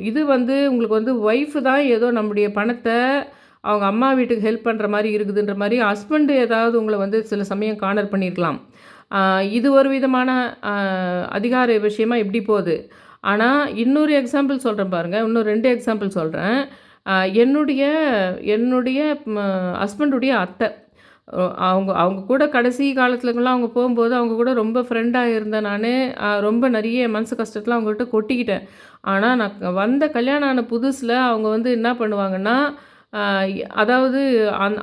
இது வந்து உங்களுக்கு வந்து ஒய்ஃப் தான் ஏதோ நம்முடைய பணத்த அவங்க அம்மா வீட்டுக்கு ஹெல்ப் பண்ற மாரி இருக்குதுன்ற மாரி ஹஸ்பண்ட் ஏதாவது உங்கள வந்து சில சமயம் கார்னர் பண்ணியிருக்கலாம். அ இது ஒரு விதமான அ அதிகார விஷயமா இப்படி போது. ஆனா, இன்னொரு எக்ஸாம்பிள் சொல்றேன் பாருங்க. இன்னும் 2 எக்ஸாம்பிள் சொல்றேன். அ என்னுடைய என்னுடைய ஹஸ்பண்டுடைய அத்தை. அவங்க அவங்க கூட கடைசி காலத்துலலாம் அவங்க போம்போது, அவங்க கூட ரொம்ப ஃப்ரெண்டா இருந்தேன் நானு. ரொம்ப நெறைய என் மனசு கஷ்டத்தலாம் அவங்ககிட்ட கொட்டிக்கிட்டேன். ஆனா, நான் கல்யாணம் ஆன புதுசுல அவங்க வந்து என்ன பண்ணுவாங்கன்னா, அ அதாவது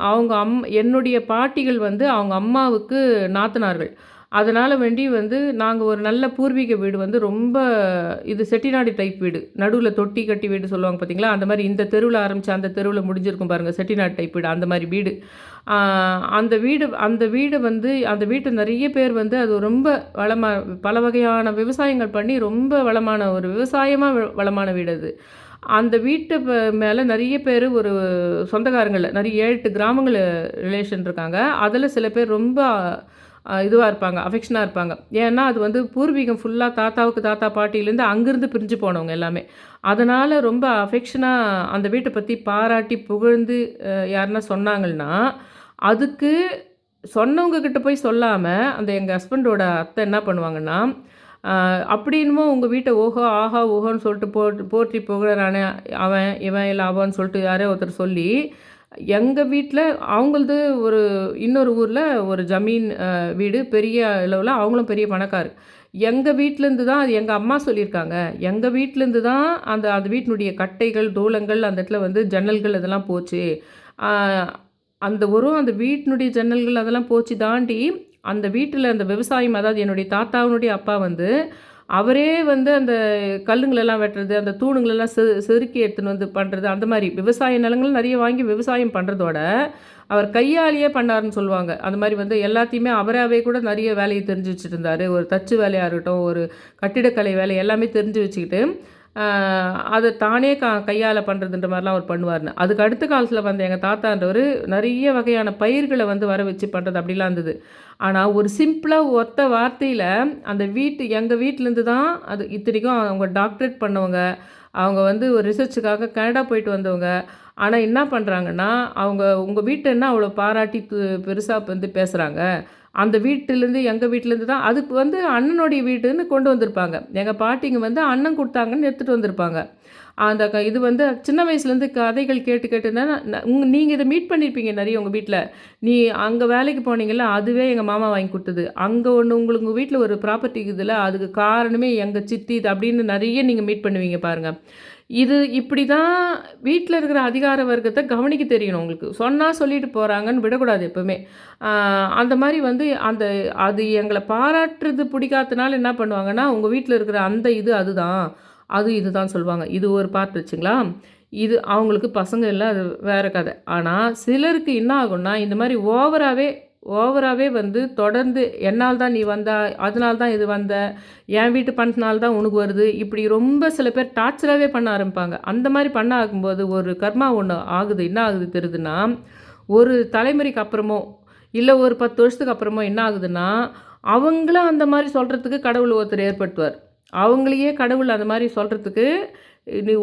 அவங்க என்னுடைய பாட்டிகள் வந்து அவங்க அம்மாவுக்கு நாத்தனார்கள். அதனால வேண்டி வந்து நாங்க ஒரு நல்ல பூர்வீக வீடு வந்து ரொம்ப இது செட்டிநாடு டைப் வீடு. நடுவுல தொட்டி கட்டி வீடு சொல்லுவாங்க பார்த்தீங்களா? அந்த மாரி இந்த தெருவுல ஆரம்பிச்சு அந்த தெருவுல முடிஞ்சிருக்கும் பாருங்க. செட்டிநாடு டைப் வீடு அந்த மாரி வீடு. ஆ அந்த வீடு வந்து அந்த வீட்ட நெறைய பேர் வந்து அது ரொம்ப வளமா பல வகையான விவசாயங்கள் பண்ணி ரொம்ப வளமான ஒரு விவசாயமா வளமான வீடு அது. அந்த வீட்டு மேல நெறைய பேரு ஒரு சொந்தக்காரங்கள்ல நெறைய 7, 8 கிராமங்கள்ல ரிலேஷன் இருக்காங்க. அதுல சில பேர் ரொம்ப இதுவா இருப்பாங்க. அஃபெக்ஷனா இருப்பாங்க. ஏன்னா, அது வந்து பூர்வீகம் ஃபுல்லா தாத்தாவுக்கு தாத்தா, பாட்டியிலேருந்து அங்கருந்து பிரிஞ்சு போனவங்க எல்லாமே. அதனால ரொம்ப அஃபெக்ஷனா அந்த வீட்ட பத்தி பாராட்டி, புகழ்ந்து யாருன்னா சொன்னாங்கன்னா, அதுக்கு சொன்னவங்க கிட்ட போய் சொல்லாம, அந்த எங்க ஹஸ்பண்டோட அத்தை என்ன பண்ணுவாங்கன்னா, "அப்படி என்னமோ உங்க வீட்ட ஓஹோ, ஆஹா, ஓஹோன்னு சொல்லிட்டு போற்றி புகழறானே அவன், இவன் இல்ல அவன்னு" சொல்லிட்டு யாரோ ஒருத்தர் சொல்லி, எங்க வீட்ல அவங்களது ஒரு இன்னொரு ஊர்ல ஒரு ஜமீன் வீடு பெரிய அளவுல அவங்களும் பெரிய பணக்காரு. எங்க வீட்லேருந்து தான் அது எங்க அம்மா சொல்லியிருக்காங்க. எங்க வீட்லேருந்து தான் அந்த அந்த வீட்டினுடைய கட்டைகள், தூலங்கள் அந்த இடத்துல வந்து ஜன்னல்கள் இதெல்லாம் போச்சு. ஆ அந்த வீட்டினுடைய ஜன்னல்கள் அதெல்லாம் போச்சு தாண்டி, அந்த வீட்டில அந்த விவசாயம் அதாவது என்னுடைய தாத்தாவினுடைய அப்பா வந்து அவரே வந்து அந்த கல்லுங்களெல்லாம் வெட்டுறது, அந்த தூணுங்களெல்லாம் செதுக்கி எடுத்துன்னு வந்து பண்ணுறது, அந்த மாரி விவசாய நிலங்கள் நெறைய வாங்கி விவசாயம் பண்ணுறதோட, அவர் கையாலேயே பண்ணாருன்னு சொல்லுவாங்க. அந்த மாரி வந்து எல்லாத்தையுமே அவராவே கூட நெறைய வேலைய தெரிஞ்சு வச்சுட்டுருந்தாரு. ஒரு தச்சு வேலையா இருக்கட்டும், ஒரு கட்டிடக்கலை வேலை எல்லாமே தெரிஞ்சு வச்சுக்கிட்டு, அ அத தானே கையால பண்றதுன்ற மாரிலாம் அவர் பண்ணுவாருன்னு. அதுக்கு அடுத்த காலத்தில வந்த எங்க தாத்தான்றவரு நெறைய வகையான பயிர்கள வந்து வர வச்சு பண்றது அப்படிலாம் இருந்தது. ஆனா, ஒரு சிம்பிளா ஒத்த வார்த்தையில அந்த எங்க வீட்லேருந்து தான் அது இத்தனைக்கும் அவங்க டாக்டரேட் பண்ணவங்க. அவங்க வந்து ஒரு ரிசர்ச்சுக்காக கனடா போயிட்டு வந்தவங்க. ஆனா என்ன பண்றாங்கன்னா, அவங்க உங்க வீட்ட என்ன அவ்வளோ பாராட்டி பெருசா வந்து பேசுறாங்க. அந்த வீட்டிலேருந்து எங்க வீட்லேருந்து தான் அதுக்கு வந்து அண்ணனுடைய வீடுன்னு கொண்டு வந்திருப்பாங்க. எங்க பாட்டிங்க வந்து அண்ணன் குடுத்தாங்கன்னு எடுத்துட்டு வந்திருப்பாங்க. அந்த இது வந்து சின்ன வயசுலேருந்து கதைகள் கேட்டு கேட்டு தான் நீங்க இத மீட் பண்ணியிருப்பீங்க நெறைய உங்க வீட்ல. நீ அங்க வேலைக்கு போனீங்கல்ல, அதுவே எங்க மாமா வாங்கி குடுத்தது. அங்க ஒண்ணு உங்களுக்கு உங்க வீட்ல ஒரு ப்ராப்பர்ட்டி இருக்குதுல்ல, அதுக்கு காரணமே எங்க சித்தி இது அப்படின்னு நெறைய நீங்க மீட் பண்ணுவீங்க பாருங்க. இது இப்படி தான் வீட்ல இருக்கிற அதிகார வர்க்கத்த கவனிக்க தெரியணும் உங்களுக்கு. சொன்னா சொல்லிட்டு போறாங்கன்னு விடக்கூடாது எப்பவுமே. ஆ அந்த மாரி வந்து அது எங்கள பாராட்டுறது பிடிக்காதனால என்ன பண்ணுவாங்கன்னா, உங்க வீட்ல இருக்கிற அந்த இது அதுதான். அது இதுதான் சொல்லுவாங்க. இது ஒரு பார்ட் வச்சுங்களா? இது அவங்களுக்கு பசங்க இல்ல. அது வேற கதை. ஆனா, சிலருக்கு என்ன ஆகும்னா, இந்த மாரி ஓவராவே வந்து தொடர்ந்து என்னால தான் நீ வந்த, அதனால தான் இது வந்த, என் வீட்டு பணத்தினால தான் உனக்கு வருது. இப்படி ரொம்ப சில பேர் டார்ச்சராவே பண்ண ஆரம்பிப்பாங்க. அந்த மாரி பண்ண ஆகும்போது ஒரு கர்மா ஒண்ணு ஆகுது. என்ன ஆகுது தெரியுதுன்னா, ஒரு தலைமுறைக்கு அப்புறமோ, இல்ல ஒரு 10 வருஷத்துக்கு அப்புறமோ என்ன ஆகுதுன்னா, அவங்கள அந்த மாரி சொல்றதுக்கு கடவுள் ஒருத்தர் ஏற்படுத்துவார். அவங்களையே கடவுள் அந்த மாரி சொல்றதுக்கு, "நீ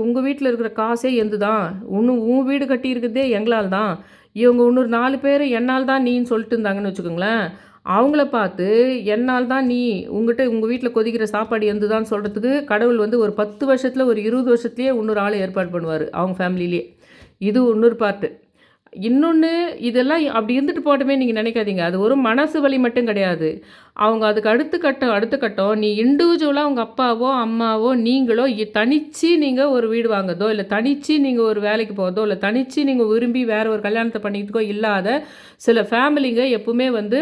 உங்க வீட்ல இருக்கிற காசே என்து தான். உன் வீடு கட்டியிருக்கிறதே எங்களால தான்." இவங்க இன்னொரு 4 பேரு என்னால தான் நீன்னு சொல்லிட்டு இருந்தாங்கன்னு வச்சுக்கோங்களேன். அவங்கள பார்த்து என்னால தான் நீ உங்க வீட்ல கொதிக்கிற சாப்பாடு என்து தான் சொல்றதுக்கு கடவுள் வந்து ஒரு 10 வருஷத்துல, ஒரு 20 வருஷத்துலயே இன்னொரு ஆள ஏற்பாடு பண்ணுவாரு. அவங்க ஃபேமிலிலயே. இது இன்னொரு பார்ட்டு. இன்னொன்னு, இதெல்லாம் அப்படி இருந்துட்டு போகட்டுமே நீங்க நினைக்காதீங்க. அது ஒரு மனசு வலி மட்டும் கிடையாது. அவங்க அதுக்கு அடுத்த கட்டம் நீ இண்டிவிஜுவலா உங்க அப்பாவோ, அம்மாவோ, நீங்களோ தனிச்சு நீங்க ஒரு வீடு வாங்குறதோ, இல்ல தனிச்சு நீங்க ஒரு வேலைக்கு போறதோ, இல்ல தனிச்சு நீங்க விரும்பி வேற ஒரு கல்யாணத்த பண்ணிக்கிறதுக்கோ இல்லாத சில ஃபேமிலிங்க எப்பவுமே வந்து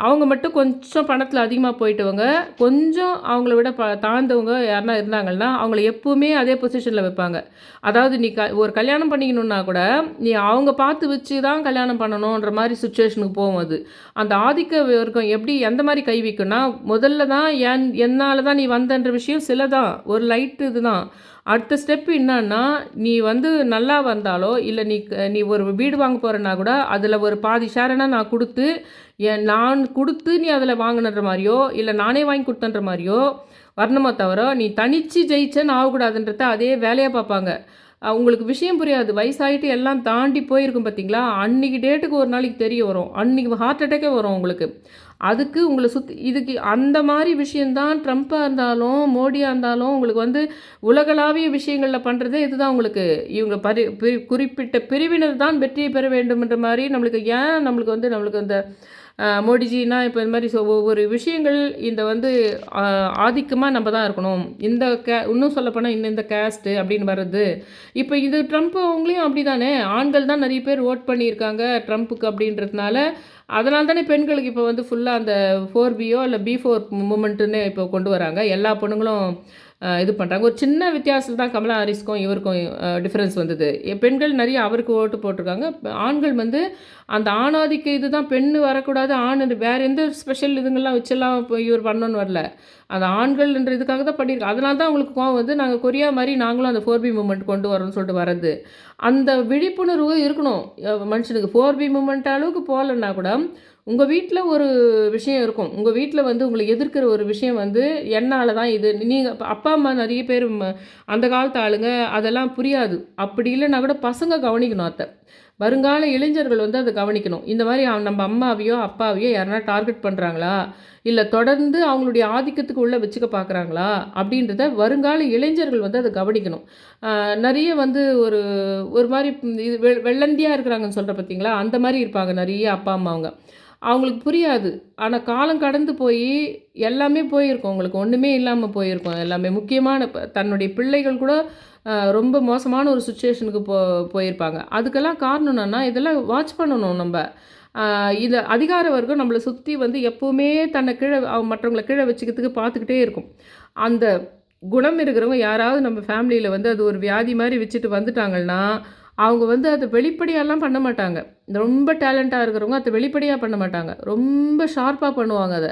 அவங்க மட்டும் கொஞ்சம் பணத்தில அதிகமா போயிட்டவங்க, கொஞ்சம் அவங்கள விட தாழ்ந்தவங்க யாருனா இருந்தாங்கன்னா, அவங்கள எப்பவுமே அதே பொசிஷன்ல வைப்பாங்க. அதாவது நீ ஒரு கல்யாணம் பண்ணிக்கணும்னா கூட, நீ அவங்க பார்த்து வச்சு தான் கல்யாணம் பண்ணணுன்ற மாரி சிச்சுவேஷனுக்கு போகும் அது. அந்த ஆதிக்க வர்க்கம் எப்படி எந்த மாரி கை வைக்கும்னா, முதல்ல தான் என்னால தான் நீ வந்தன்ற விஷயம் சில தான். ஒரு லைட் இதுதான். அடுத்த ஸ்டெப் என்னான்னா, நீ வந்து நல்லா வந்தாலோ, இல்ல நீ ஒரு வீடு வாங்க போறன்னா கூட, அதில ஒரு பாதி ஷேர்னா நான் குடுத்து, நான் குடுத்து நீ அதில வாங்கணுன்ற மாரியோ, இல்ல நானே வாங்கி குடுத்தேன்ற மாரியோ வரணுமோ தவிர, நீ தனிச்சு ஜெயிச்சேன்னு ஆகக்கூடாதுன்றத அதே வேலையா பார்ப்பாங்க. உங்களுக்கு விஷயம் புரியாது. வயசாயிட்டு எல்லாம் தாண்டி போயிருக்கும் பார்த்தீங்களா? அன்னைக்கு டேட்டுக்கு ஒரு நாளைக்கு தெரிய வரும். அன்னைக்கு ஹார்ட் அட்டாக்கே வரும் உங்களுக்கு. அதுக்கு உங்கள சுத்தி இதுக்கு அந்த மாரி விஷயம் தான் ட்ரம்ப்பா இருந்தாலும், மோடியா இருந்தாலும் உங்களுக்கு வந்து உலகளாவிய விஷயங்கள்ல பண்றதே இதுதான் உங்களுக்கு. இவங்க குறிப்பிட்ட பிரிவினர் தான் வெற்றியை பெற வேண்டும்ன்ற மாரி நம்மளுக்கு அந்த மோடிஜின்னா இப்போ இந்த மாரி ஒவ்வொரு விஷயங்கள் இந்த வந்து ஆதிக்கமா நம்ம தான் இருக்கணும். இந்த இன்னும் சொல்லப்போனா இந்த கேஸ்ட்டு அப்படின்னு வர்றது. இப்போ இது ட்ரம்ப் அவங்களையும் அப்படிதானே. ஆண்கள் தான் நெறைய பேர் வோட் பண்ணியிருக்காங்க ட்ரம்ப்புக்கு அப்படின்றதுனால, அதனால தானே பெண்களுக்கு இப்போ வந்து ஃபுல்லா அந்த 4பியோ இல்ல பி4 மூவ்மெண்ட்டுன்னு இப்போ கொண்டு வராங்க. எல்லா பொண்ணுங்களும் இது பண்ணுறாங்க. ஒரு சின்ன வித்தியாசம் தான் கமலா ஹாரிஸ்க்கும் இவருக்கும் டிஃப்ரென்ஸ் வந்தது. பெண்கள் நிறைய அவருக்கு ஓட்டு போட்டிருக்காங்க. ஆண்கள் வந்து அந்த ஆணாதிக்க இதுதான் பெண் வரக்கூடாது, ஆண் வேறு எந்த ஸ்பெஷல் இதுங்கெல்லாம் வச்செல்லாம் இப்போ இவர் பண்ணணும்னு வரல. அந்த ஆண்கள்ன்ற இதுக்காக தான் பண்ணியிருக்காங்க. அதனால தான் அவங்களுக்கு கோவம் வந்து நாங்கள் கொரியா மாதிரி நாங்களும் அந்த 4பி மூவ்மெண்ட் கொண்டு வரோம்னு சொல்லிட்டு வரது. அந்த விழிப்புணர்வு இருக்கணும் மனுஷனுக்கு. 4பி மூவ்மெண்ட் அளவுக்கு போகலன்னா கூட உங்கள் வீட்டில் ஒரு விஷயம் இருக்கும். உங்கள் வீட்டில் வந்து உங்களை எதிர்க்கிற ஒரு விஷயம் வந்து என்னால் தான் இது. நீங்கள் அப்பா அம்மா நிறைய பேர் அந்த காலத்து ஆளுங்க அதெல்லாம் புரியாது. அப்படி இல்லைன்னா கூட பசங்க கவனிக்கணும் அத்தை. வருங்கால இளைஞர்கள் வந்து அதை கவனிக்கணும். இந்த மாதிரி நம்ம அம்மாவையோ அப்பாவையோ யாருன்னா டார்கெட் பண்ணுறாங்களா, இல்லை தொடர்ந்து அவங்களுடைய ஆதிக்கத்துக்கு உள்ளே வச்சுக்க பார்க்குறாங்களா அப்படின்றத வருங்கால இளைஞர்கள் வந்து அதை கவனிக்கணும். நிறைய வந்து ஒரு ஒரு மாதிரி இது வெள்ளந்தியாக இருக்கிறாங்கன்னு சொல்கிற பார்த்தீங்களா, அந்த மாதிரி இருப்பாங்க நிறைய அப்பா அம்மாவங்க. அவங்களுக்கு புரியாது. ஆனா காலம் கடந்து போய் எல்லாமே போயிருக்கும். உங்களுக்கு ஒண்ணுமே இல்லாம போயிருக்கும். எல்லாமே முக்கியமான தன்னுடைய பிள்ளைகள் கூட ரொம்ப மோசமான ஒரு சிச்சுவேஷனுக்கு போயிருப்பாங்க. அதுக்கெல்லாம் காரணம் என்னன்னா, இதெல்லாம் வாட்ச் பண்ணணும் நம்ப. இது அதிகார வர்க்கம் நம்மள சுத்தி வந்து எப்பவுமே தன்னை மற்றவங்கள கீழ வச்சுக்கிறதுக்கு பார்த்துக்கிட்டே இருக்கும். அந்த குணம் இருக்கிறவங்க யாராவது நம்ம ஃபேமிலியில வந்து அது ஒரு வியாதி மாரி வச்சுட்டு வந்துட்டாங்கன்னா, அவங்க வந்து அத வெளிப்படையாலாம் பண்ண மாட்டாங்க. ரொம்ப டேலண்ட்டா இருக்கிறவங்க அத வெளிப்படையா பண்ண மாட்டாங்க. ரொம்ப ஷார்ப்பா பண்ணுவாங்க அத.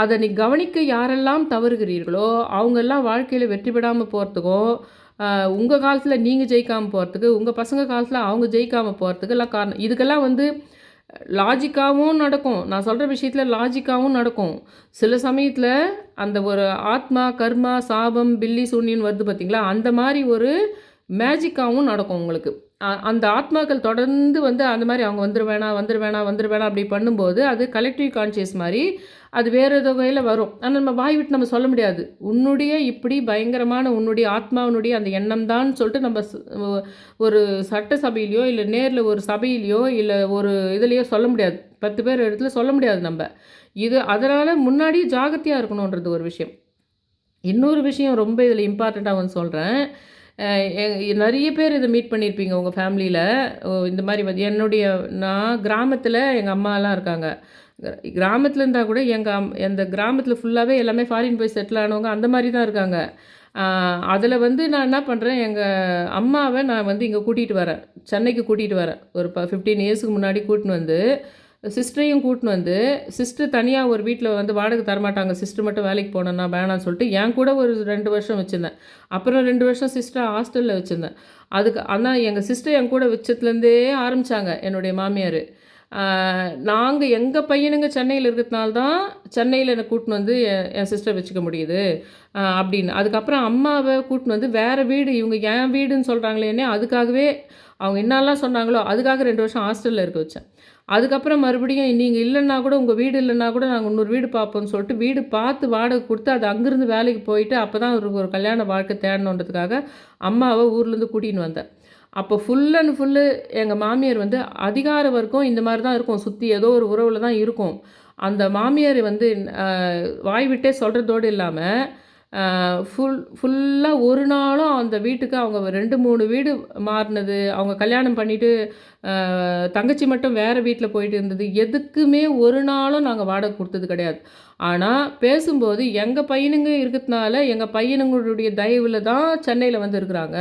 அத நீ கவனிக்க யாரெல்லாம் தவறுகிறீர்களோ, அவங்கெல்லாம் வாழ்க்கையில வெற்றி பெறாம போறதுக்கும், உங்க காலத்தில நீங்க ஜெயிக்காம போறதுக்கு, உங்க பசங்க காலத்தில அவங்க ஜெயிக்காம போறதுக்கு எல்லாம் காரணம். இதுக்கெல்லாம் வந்து லாஜிக்காவும் நடக்கும். நான் சொல்ற விஷயத்தில லாஜிக்காவும் நடக்கும். சில சமயத்தில அந்த ஒரு ஆத்மா, கர்மா, சாபம், பில்லி சூனியன் வருது பார்த்தீங்களா? அந்த மாரி ஒரு மேஜிக்காவும் நடக்கும் உங்களுக்கு. அந்த ஆத்மாக்கள் தொடர்ந்து வந்து அந்த மாரி அவங்க வந்துரு வேணாம், வந்துரு வேணாம், வந்துரு வேணாம் அப்படி பண்ணும்போது, அது கலெக்டிவ் கான்ஷியஸ் மாரி அது வேறு ஏதோ வகையில வரும். ஆனா நம்ம வாய் விட்டு நம்ம சொல்ல முடியாது. உன்னுடைய இப்படி பயங்கரமான உன்னுடைய ஆத்மாவினுடைய அந்த எண்ணம் தான் சொல்லிட்டு நம்ம ஒரு சட்டசபையிலயோ, இல்ல நேர்ல ஒரு சபையிலயோ, இல்ல ஒரு இதுலயோ சொல்ல முடியாது. 10 பேர் இடத்துல சொல்ல முடியாது நம்ப. இது அதனால முன்னாடியே ஜாக்கிரதையா இருக்கணுன்றது ஒரு விஷயம். இன்னொரு விஷயம் ரொம்ப இதில இம்பார்ட்டண்ட்டா ஒண்ணு சொல்றேன். அ நெறைய பேர் இத மீட் பண்ணியிருப்பீங்க உங்க ஃபேமிலியில. இந்த மாரி வந்து நான் கிராமத்தில எங்க அம்மாலாம் இருக்காங்க. கிராமத்தில இருந்தா கூட அந்த கிராமத்தில ஃபுல்லாவே எல்லாமே ஃபாரின் போய் செட்டில் ஆனவங்க அந்த மாரி தான் இருக்காங்க. அ அதில வந்து நான் என்ன பண்றேன், எங்க அம்மாவ நான் வந்து இங்க கூட்டிட்டு வரேன். சென்னைக்கு கூட்டிட்டு வரேன். ஒரு 15 இயர்ஸ்க்கு முன்னாடி கூட்டின்னு வந்து சிஸ்டரையும் கூட்டின்னு வந்து, சிஸ்டர் தனியா ஒரு வீட்ல வந்து வாடகை தரமாட்டாங்க. சிஸ்டர் மட்டும் வேலைக்கு போனோன்னா வேணான்னு சொல்லிட்டு, என் கூட ஒரு 2 வருஷம் வச்சிருந்தேன். அப்புறம் 2 வருஷம் சிஸ்டர ஹாஸ்டல்ல வச்சிருந்தேன். ஆனா எங்க சிஸ்டர் என் கூட வச்சதுலேருந்தே ஆரம்பிச்சாங்க, என்னுடைய மாமியாரு. ஆ நாங்க எங்க பையனுங்க சென்னையில இருக்கிறதுனால தான், சென்னையில என்ன கூட்டின்னு வந்து என் சிஸ்டர் வச்சுக்க முடியுது. அப்படின்னு. அதுக்கப்புறம் அம்மாவ கூட்டின்னு வந்து வேற வீடு, இவங்க என் வீடுன்னு சொல்கிறாங்களேன்னே அதுக்காகவே அவங்க என்னலாம் சொன்னாங்களோ, அதுக்காக 2 வருஷம் ஹாஸ்டல்ல இருக்க வச்சேன். அதுக்கப்புறம் மறுபடியும் நீங்க இல்லன்னா கூட, உங்க வீடு இல்லன்னா கூட நாங்க இன்னொரு வீடு பார்ப்போம்ன்னு சொல்லிட்டு, வீடு பார்த்து வாடகை குடுத்து, அது அங்கிருந்து வேலைக்கு போயிட்டு, அப்பதான் அவருக்கு ஒரு கல்யாண வாழ்க்கை தேடணுன்றதுக்காக, அம்மாவ ஊர்லேருந்து கூட்டின்னு வந்தேன். அப்போ ஃபுல் அண்ட் ஃபுல்லு எங்க மாமியார் வந்து அதிகார வர்க்கம் இந்த மாரி தான் இருக்கும். சுத்தி ஏதோ ஒரு உறவுல தான் இருக்கும். அந்த மாமியார் வந்து அ வாய் விட்டே சொல்றதோடு இல்லாம, ஃபுல்லா ஒரு நாளும் அந்த வீட்டுக்கு அவங்க 2, 3 வீடு மாறுனது, அவங்க கல்யாணம் பண்ணிட்டு தங்கச்சி மட்டும் வேறு வீட்டில் போயிட்டு இருந்தது. எதுக்குமே ஒரு நாளும் நாங்கள் வாடகை கொடுத்தது கிடையாது. ஆனால் பேசும்போது எங்கள் பையனுங்க இருக்கிறதுனால, எங்கள் பையனுங்களுடைய தயவில் தான் சென்னையில் வந்து இருக்கிறாங்க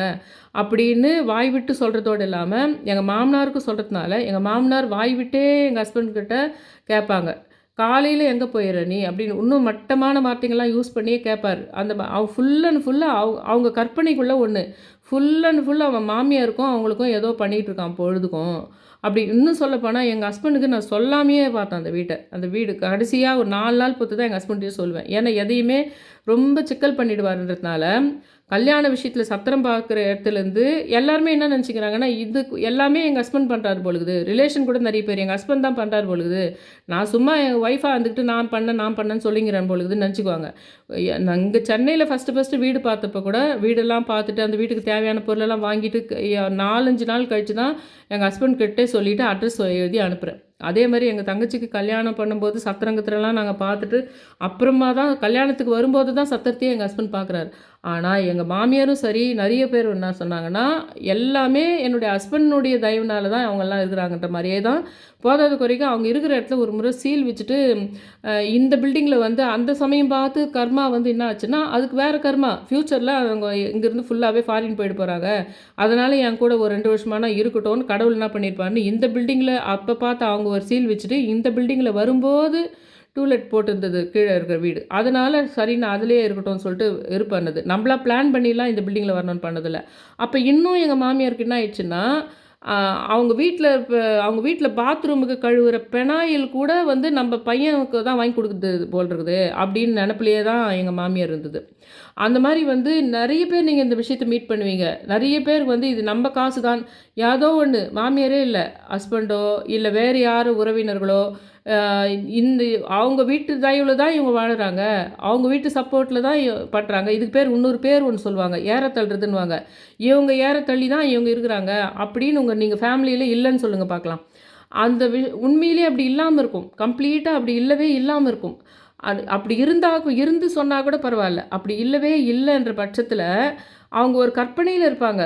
அப்படின்னு வாய் விட்டு சொல்கிறதோடு இல்லாமல், எங்கள் மாமனாருக்கும் சொல்கிறதுனால, எங்கள் மாமனார் வாய் விட்டே எங்கள் ஹஸ்பண்ட் கிட்ட கேட்பாங்க. காலையில் எங்கே போயிடுற நீ அப்படின்னு இன்னும் மட்டமான வார்த்தைகள்லாம் யூஸ் பண்ணியே கேட்பார். அவன் ஃபுல் அண்ட் ஃபுல்லாக அவங்க கற்பனைக்குள்ளே ஒன்று. ஃபுல் அண்ட் ஃபுல் அவன் மாமியாருக்கும் அவங்களுக்கும் ஏதோ பண்ணிகிட்டு இருக்கான் பொழுதுக்கும். அப்படி இன்னும் சொல்லப்போனால் எங்கள் ஹஸ்பண்டுக்கு நான் சொல்லாமையே பார்த்தேன் அந்த வீட்டை. அந்த வீடு கடைசியாக ஒரு 4 நாள் பொறுத்து தான் எங்கள் ஹஸ்பண்ட்டையும் சொல்லுவேன். ஏன்னா எதையுமே ரொம்ப சிக்கல் பண்ணிடுவாருன்றதுனால, கல்யாண விஷயத்தில் சத்திரம் பார்க்குற இடத்துலேருந்து எல்லாருமே என்ன நினச்சிக்கிறாங்கன்னா, இது எல்லாமே எங்கள் ஹஸ்பண்ட் பண்ணுறாரு பொழுது, ரிலேஷன் கூட நிறைய பேர் எங்கள் ஹஸ்பண்ட் தான் பண்ணுறாரு பொழுது, நான் சும்மா என் ஒய்ஃபாக இருந்துக்கிட்டு நான் பண்ணேன்னு சொல்லிங்கிறேன் பொழுதுன்னு நினச்சிக்குவாங்க. நான் இங்கே சென்னையில் ஃபஸ்ட்டு வீடு பார்த்தப்போ கூட வீடெல்லாம் பார்த்துட்டு அந்த வீட்டுக்கு தேவையான பொருளெல்லாம் வாங்கிட்டு 4-5 நாள் கழித்து தான் எங்கள் ஹஸ்பண்ட் கிட்டே சொல்லிவிட்டு அட்ரஸ் எழுதி அனுப்புகிறேன். அதே மாதிரி எங்கள் தங்கச்சிக்கு கல்யாணம் பண்ணும்போது சத்திரங்கத்திலலாம் நாங்கள் பார்த்துட்டு அப்புறமா தான் கல்யாணத்துக்கு வரும்போது தான் சத்திரத்தையே எங்கள் ஹஸ்பண்ட் பார்க்குறாரு. ஆனால் எங்கள் மாமியாரும் சரி நிறைய பேர் என்ன சொன்னாங்கன்னா, எல்லாமே என்னுடைய ஹஸ்பண்டுடைய தயவுனால தான் அவங்கெல்லாம் இருக்கிறாங்கன்ற மாதிரியே தான். போதாத குறைக்கு அவங்க இருக்கிற இடத்துல ஒரு முறை சீல் வச்சுட்டு இந்த பில்டிங்கில் வந்து அந்த சமயம் பார்த்து கர்மா வந்து என்ன ஆச்சுன்னா, அதுக்கு வேறு கர்மா ஃப்யூச்சரில் அவங்க இங்கேருந்து ஃபுல்லாகவே ஃபாரின் போயிட்டு போகிறாங்க, அதனால் என் கூட ஒரு 2 வருஷமானா இருக்கட்டும்னு கடவுள் என்ன பண்ணியிருப்பாருன்னு இந்த பில்டிங்கில் அப்போ பார்த்து அவங்க ஒரு சீல் வச்சுட்டு இந்த பில்டிங்கில் வரும்போது டூலெட் போட்டிருந்தது கீழே இருக்கிற வீடு, அதனால் சரி நான் அதிலே இருக்கட்டும்னு சொல்லிட்டு இது பண்ணது. நம்மளா பிளான் பண்ணிலாம் இந்த பில்டிங்கில் வரணும்னு பண்ணதில்லை. அப்போ இன்னும் எங்கள் மாமியாருக்கு என்ன ஆயிடுச்சுன்னா, அவங்க வீட்டில் பாத்ரூமுக்கு கழுவுற பெனாயில் கூட வந்து நம்ம பையனுக்கு தான் வாங்கி கொடுக்குறது போல் இருக்குது அப்படின்னு நினப்பிலேயே தான் எங்கள் மாமியார் இருந்தது. அந்த மாதிரி வந்து நிறைய பேர் நீங்கள் இந்த விஷயத்தை மீட் பண்ணுவீங்க. நிறைய பேர் வந்து இது நம்ம காசு தான், ஏதோ ஒன்று மாமியாரே இல்லை ஹஸ்பண்டோ இல்லை வேறு யார் உறவினர்களோ இந்த அவங்க வீட்டு தயவில் தான் இவங்க வாழுறாங்க, அவங்க வீட்டு சப்போர்ட்டில் தான் பண்ணுறாங்க. இதுக்கு பேர் இன்னொரு பேர் ஒன்று சொல்லுவாங்க, ஏறத்தள்ளுறதுன்னுவாங்க. இவங்க ஏறத்தள்ளி தான் இவங்க இருக்கிறாங்க அப்படின்னு நீங்கள் ஃபேமிலியில் இல்லைன்னு சொல்லுங்கள் பார்க்கலாம். அந்த உண்மையிலே அப்படி இல்லாமல் இருக்கும், கம்ப்ளீட்டாக அப்படி இல்லவே இல்லாமல் இருக்கும். அப்படி இருந்து சொன்னால் கூட பரவாயில்ல. அப்படி இல்லவே இல்லைன்ற பட்சத்தில் அவங்க ஒரு கற்பனையில் இருப்பாங்க.